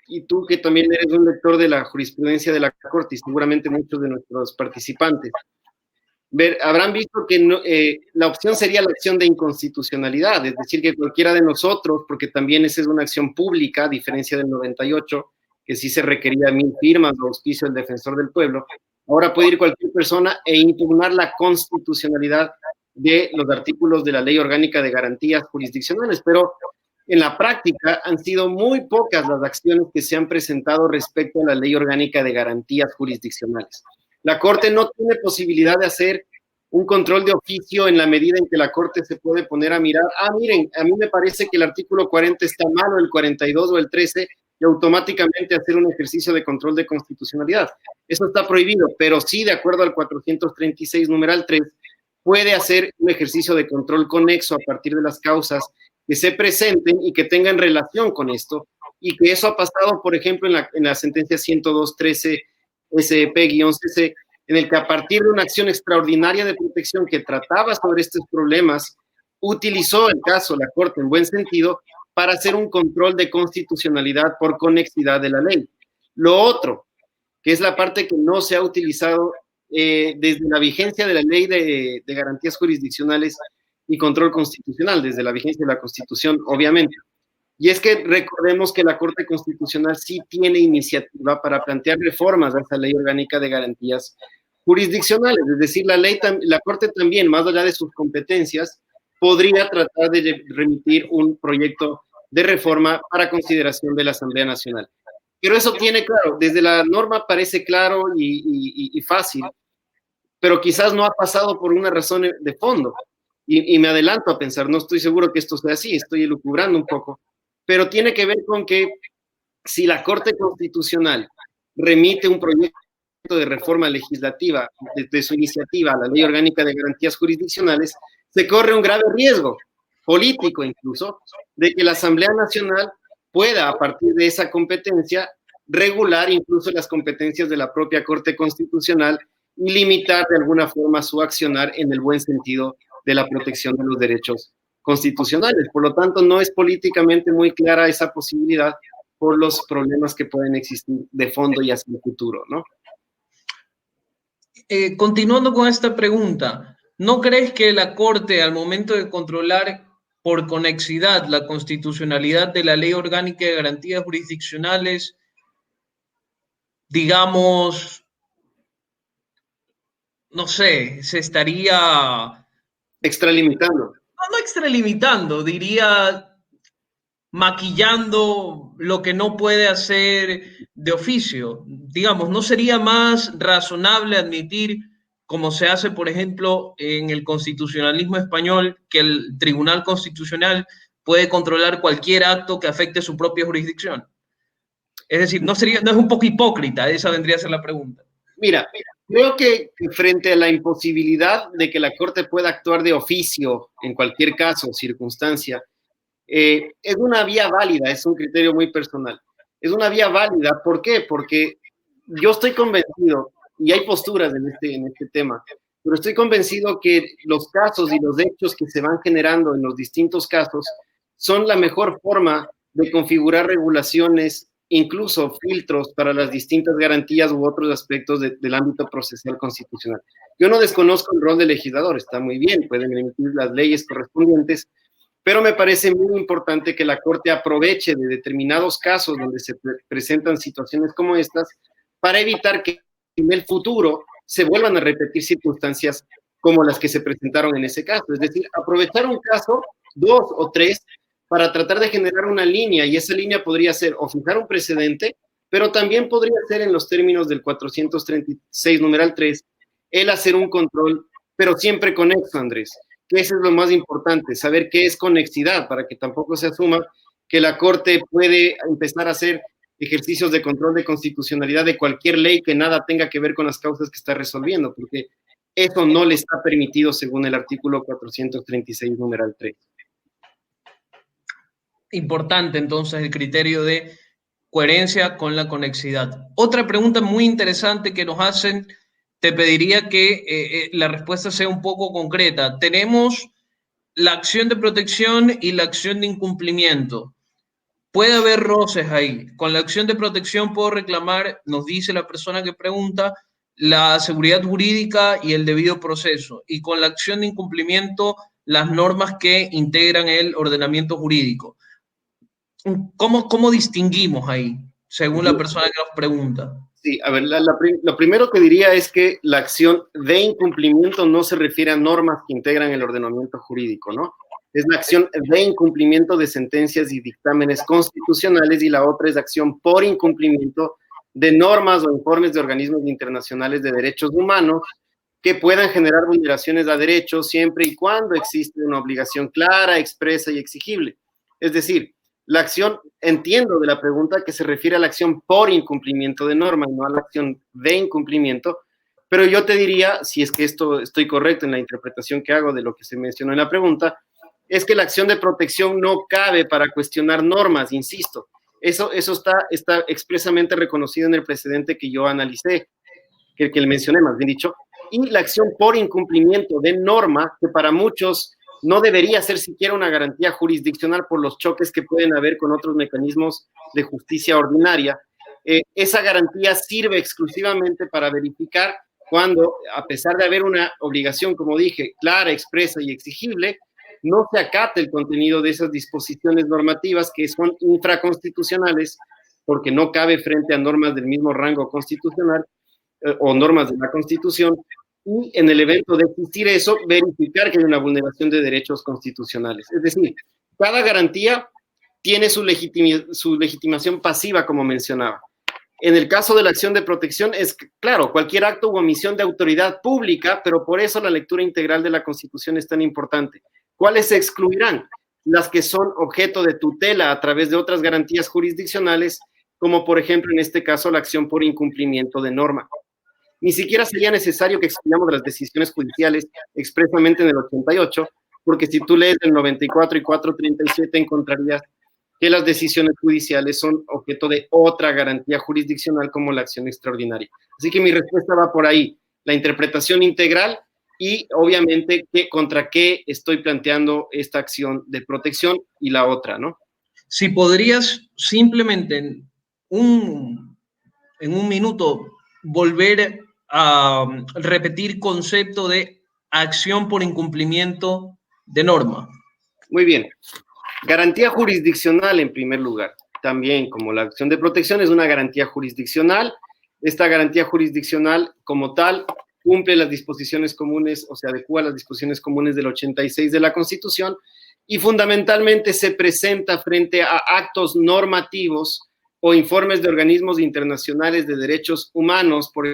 y tú que también eres un lector de la jurisprudencia de la Corte y seguramente muchos de nuestros participantes, habrán visto que no, la opción sería la acción de inconstitucionalidad, es decir, que cualquiera de nosotros, porque también esa es una acción pública, a diferencia del 98, que sí se requería 1000 firmas o auspicio del defensor del pueblo, ahora puede ir cualquier persona e impugnar la constitucionalidad de los artículos de la Ley Orgánica de Garantías Jurisdiccionales, pero en la práctica han sido muy pocas las acciones que se han presentado respecto a la Ley Orgánica de Garantías Jurisdiccionales. La Corte no tiene posibilidad de hacer un control de oficio en la medida en que la Corte se puede poner a mirar, miren, a mí me parece que el artículo 40 está malo, el 42 o el 13, y automáticamente hacer un ejercicio de control de constitucionalidad. Eso está prohibido, pero sí, de acuerdo al 436, numeral 3, puede hacer un ejercicio de control conexo a partir de las causas que se presenten y que tengan relación con esto, y que eso ha pasado, por ejemplo, en la sentencia 102.13 SEP-CC, en el que a partir de una acción extraordinaria de protección que trataba sobre estos problemas, utilizó el caso, la Corte, en buen sentido, para hacer un control de constitucionalidad por conexidad de la ley. Lo otro, que es la parte que no se ha utilizado desde la vigencia de la Ley de Garantías Jurisdiccionales y Control Constitucional, desde la vigencia de la Constitución, obviamente. Y es que recordemos que la Corte Constitucional sí tiene iniciativa para plantear reformas a esa Ley Orgánica de Garantías Jurisdiccionales, es decir, la Corte también, más allá de sus competencias, podría tratar de remitir un proyecto de reforma para consideración de la Asamblea Nacional. Pero eso tiene, claro, desde la norma parece claro y fácil, pero quizás no ha pasado por una razón de fondo. Y me adelanto a pensar, no estoy seguro que esto sea así, estoy elucubrando un poco, pero tiene que ver con que si la Corte Constitucional remite un proyecto de reforma legislativa de su iniciativa a la Ley Orgánica de Garantías Jurisdiccionales, se corre un grave riesgo, político incluso, de que la Asamblea Nacional pueda, a partir de esa competencia, regular incluso las competencias de la propia Corte Constitucional y limitar de alguna forma su accionar en el buen sentido de la protección de los derechos constitucionales. Por lo tanto, no es políticamente muy clara esa posibilidad por los problemas que pueden existir de fondo y hacia el futuro, ¿no? Continuando con esta pregunta, ¿no crees que la Corte, al momento de controlar por conexidad la constitucionalidad de la Ley Orgánica de Garantías Jurisdiccionales, digamos, no sé, se estaría... Extralimitando. No extralimitando, diría maquillando lo que no puede hacer de oficio? Digamos, ¿no sería más razonable admitir, como se hace, por ejemplo, en el constitucionalismo español, que el Tribunal Constitucional puede controlar cualquier acto que afecte su propia jurisdicción? Es decir, ¿no es un poco hipócrita? Esa vendría a ser la pregunta. Mira, creo que frente a la imposibilidad de que la Corte pueda actuar de oficio en cualquier caso o circunstancia, es una vía válida, es un criterio muy personal. Es una vía válida, ¿por qué? Porque yo estoy convencido, y hay posturas en este tema, pero estoy convencido que los casos y los hechos que se van generando en los distintos casos son la mejor forma de configurar regulaciones, incluso filtros para las distintas garantías u otros aspectos del ámbito procesal constitucional. Yo no desconozco el rol del legislador, está muy bien, pueden emitir las leyes correspondientes, pero me parece muy importante que la Corte aproveche de determinados casos donde se presentan situaciones como estas para evitar que en el futuro se vuelvan a repetir circunstancias como las que se presentaron en ese caso. Es decir, aprovechar un caso, 2 o 3, para tratar de generar una línea, y esa línea podría ser o fijar un precedente, pero también podría ser en los términos del 436, numeral 3, el hacer un control, pero siempre conexo, Andrés, que eso es lo más importante, saber qué es conexidad, para que tampoco se asuma que la Corte puede empezar a hacer ejercicios de control de constitucionalidad de cualquier ley que nada tenga que ver con las causas que está resolviendo, porque eso no le está permitido según el artículo 436, numeral 3. Importante entonces el criterio de coherencia con la conexidad. Otra pregunta muy interesante que nos hacen, te pediría que la respuesta sea un poco concreta. Tenemos la acción de protección y la acción de incumplimiento. Puede haber roces ahí. Con la acción de protección puedo reclamar, nos dice la persona que pregunta, la seguridad jurídica y el debido proceso. Y con la acción de incumplimiento, las normas que integran el ordenamiento jurídico. ¿Cómo distinguimos ahí, según la persona que nos pregunta? Sí, a ver, lo primero que diría es que la acción de incumplimiento no se refiere a normas que integran el ordenamiento jurídico, ¿no? Es la acción de incumplimiento de sentencias y dictámenes constitucionales, y la otra es acción por incumplimiento de normas o informes de organismos internacionales de derechos humanos que puedan generar vulneraciones a derechos siempre y cuando existe una obligación clara, expresa y exigible. Es decir, la acción, entiendo de la pregunta que se refiere a la acción por incumplimiento de norma y no a la acción de incumplimiento, pero yo te diría, si es que estoy correcto en la interpretación que hago de lo que se mencionó en la pregunta, es que la acción de protección no cabe para cuestionar normas, insisto. Eso está expresamente reconocido en el precedente que yo analicé, que le mencioné, más bien dicho, y la acción por incumplimiento de norma, que para muchos no debería ser siquiera una garantía jurisdiccional por los choques que pueden haber con otros mecanismos de justicia ordinaria, esa garantía sirve exclusivamente para verificar cuando, a pesar de haber una obligación, como dije, clara, expresa y exigible, no se acate el contenido de esas disposiciones normativas que son infraconstitucionales, porque no cabe frente a normas del mismo rango constitucional o normas de la Constitución, y en el evento de existir eso, verificar que hay una vulneración de derechos constitucionales. Es decir, cada garantía tiene su legitimación pasiva, como mencionaba. En el caso de la acción de protección, es claro, cualquier acto u omisión de autoridad pública, pero por eso la lectura integral de la Constitución es tan importante. ¿Cuáles se excluirán? Las que son objeto de tutela a través de otras garantías jurisdiccionales, como por ejemplo en este caso la acción por incumplimiento de norma. Ni siquiera sería necesario que excluyamos las decisiones judiciales expresamente en el 88, porque si tú lees el 94 y 437 encontrarías que las decisiones judiciales son objeto de otra garantía jurisdiccional como la acción extraordinaria. Así que mi respuesta va por ahí, la interpretación integral y obviamente contra qué estoy planteando esta acción de protección y la otra, ¿no? Si podrías simplemente en un minuto volver a repetir concepto de acción por incumplimiento de norma. Muy bien. Garantía jurisdiccional en primer lugar. También, como la acción de protección es una garantía jurisdiccional, esta garantía jurisdiccional como tal cumple las disposiciones comunes o se adecua a las disposiciones comunes del 86 de la Constitución y fundamentalmente se presenta frente a actos normativos o informes de organismos internacionales de derechos humanos, por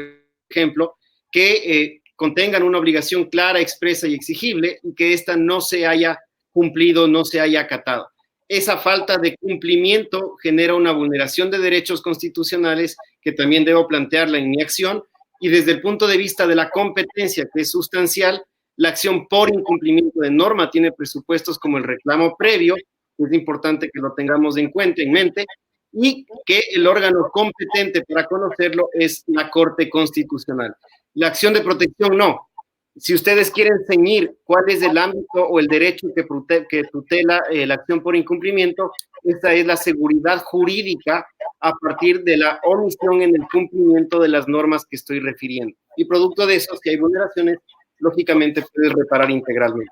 ejemplo, que contengan una obligación clara, expresa y exigible y que ésta no se haya cumplido, no se haya acatado. Esa falta de cumplimiento genera una vulneración de derechos constitucionales que también debo plantearla en mi acción y desde el punto de vista de la competencia, que es sustancial, la acción por incumplimiento de norma tiene presupuestos como el reclamo previo, es importante que lo tengamos en cuenta, en mente, y que el órgano competente para conocerlo es la Corte Constitucional. La acción de protección no. Si ustedes quieren ceñir cuál es el ámbito o el derecho que tutela la acción por incumplimiento, esta es la seguridad jurídica a partir de la omisión en el cumplimiento de las normas que estoy refiriendo. Y producto de eso, si hay vulneraciones, lógicamente puedes reparar integralmente.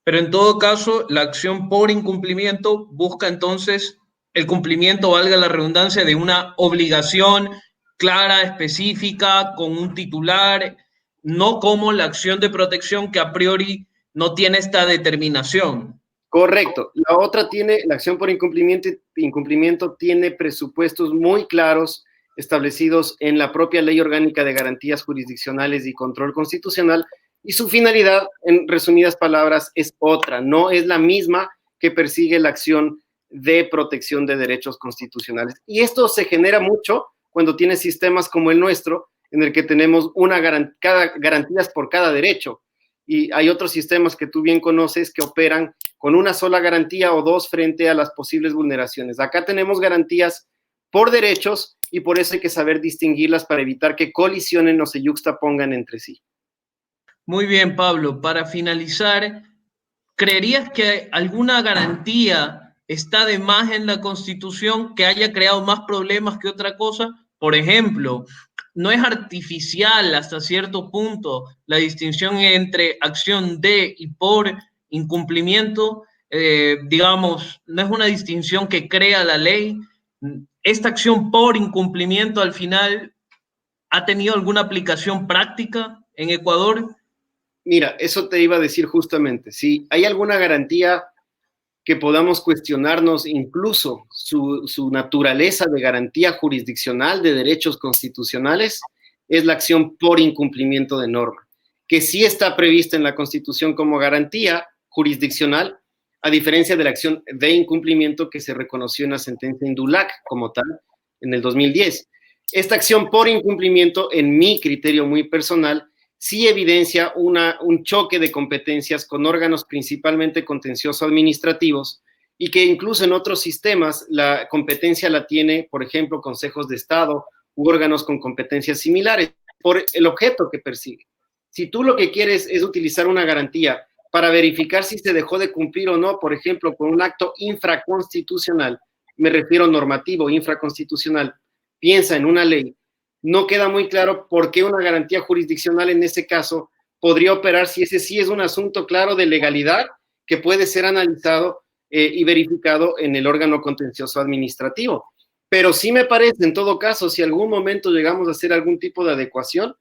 Pero en todo caso, la acción por incumplimiento busca entonces el cumplimiento, valga la redundancia, de una obligación clara, específica, con un titular, no como la acción de protección que a priori no tiene esta determinación. Correcto. La otra la acción por incumplimiento tiene presupuestos muy claros establecidos en la propia Ley Orgánica de Garantías Jurisdiccionales y Control Constitucional y su finalidad, en resumidas palabras, es otra, no es la misma que persigue la acción de protección de derechos constitucionales. Y esto se genera mucho cuando tienes sistemas como el nuestro, en el que tenemos garantías por cada derecho. Y hay otros sistemas que tú bien conoces que operan con una sola garantía o dos frente a las posibles vulneraciones. Acá tenemos garantías por derechos y por eso hay que saber distinguirlas para evitar que colisionen o se yuxtapongan entre sí. Muy bien, Pablo. Para finalizar, ¿creerías que alguna garantía está de más en la Constitución que haya creado más problemas que otra cosa? Por ejemplo, ¿no es artificial hasta cierto punto la distinción entre acción de y por incumplimiento? Digamos, ¿no es una distinción que crea la ley? ¿Esta acción por incumplimiento al final ha tenido alguna aplicación práctica en Ecuador? Mira, eso te iba a decir justamente. Si hay alguna garantía que podamos cuestionarnos incluso su naturaleza de garantía jurisdiccional de derechos constitucionales, es la acción por incumplimiento de norma, que sí está prevista en la Constitución como garantía jurisdiccional, a diferencia de la acción de incumplimiento que se reconoció en la sentencia Indulac como tal en el 2010. Esta acción por incumplimiento, en mi criterio muy personal, sí evidencia un choque de competencias con órganos principalmente contencioso-administrativos y que incluso en otros sistemas la competencia la tiene, por ejemplo, consejos de Estado u órganos con competencias similares por el objeto que persigue. Si tú lo que quieres es utilizar una garantía para verificar si se dejó de cumplir o no, por ejemplo, con un acto infraconstitucional, me refiero normativo, infraconstitucional, piensa en una ley, no queda muy claro por qué una garantía jurisdiccional en ese caso podría operar si ese sí es un asunto claro de legalidad que puede ser analizado y verificado en el órgano contencioso administrativo. Pero sí me parece, en todo caso, si algún momento llegamos a hacer algún tipo de adecuación,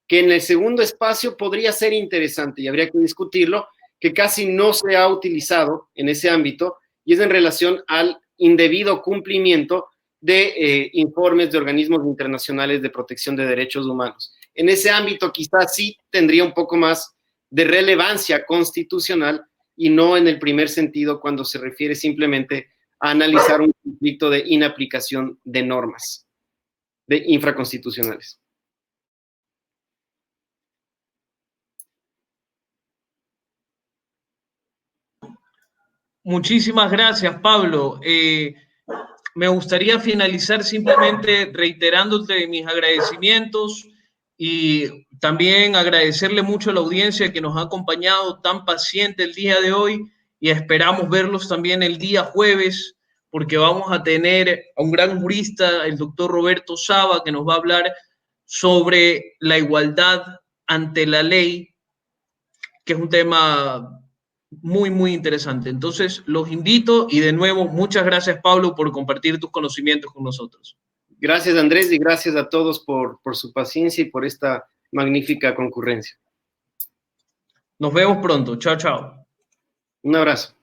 que en el segundo espacio podría ser interesante y habría que discutirlo, que casi no se ha utilizado en ese ámbito, y es en relación al indebido cumplimiento de informes de organismos internacionales de protección de derechos humanos. En ese ámbito quizás sí tendría un poco más de relevancia constitucional y no en el primer sentido cuando se refiere simplemente a analizar un conflicto de inaplicación de normas de infraconstitucionales. Muchísimas gracias, Pablo. Me gustaría finalizar simplemente reiterándote mis agradecimientos y también agradecerle mucho a la audiencia que nos ha acompañado tan paciente el día de hoy y esperamos verlos también el día jueves porque vamos a tener a un gran jurista, el doctor Roberto Saba, que nos va a hablar sobre la igualdad ante la ley, que es un tema muy, muy interesante. Entonces, los invito y de nuevo, muchas gracias, Pablo, por compartir tus conocimientos con nosotros. Gracias, Andrés, y gracias a todos por su paciencia y por esta magnífica concurrencia. Nos vemos pronto. Chao, chao. Un abrazo.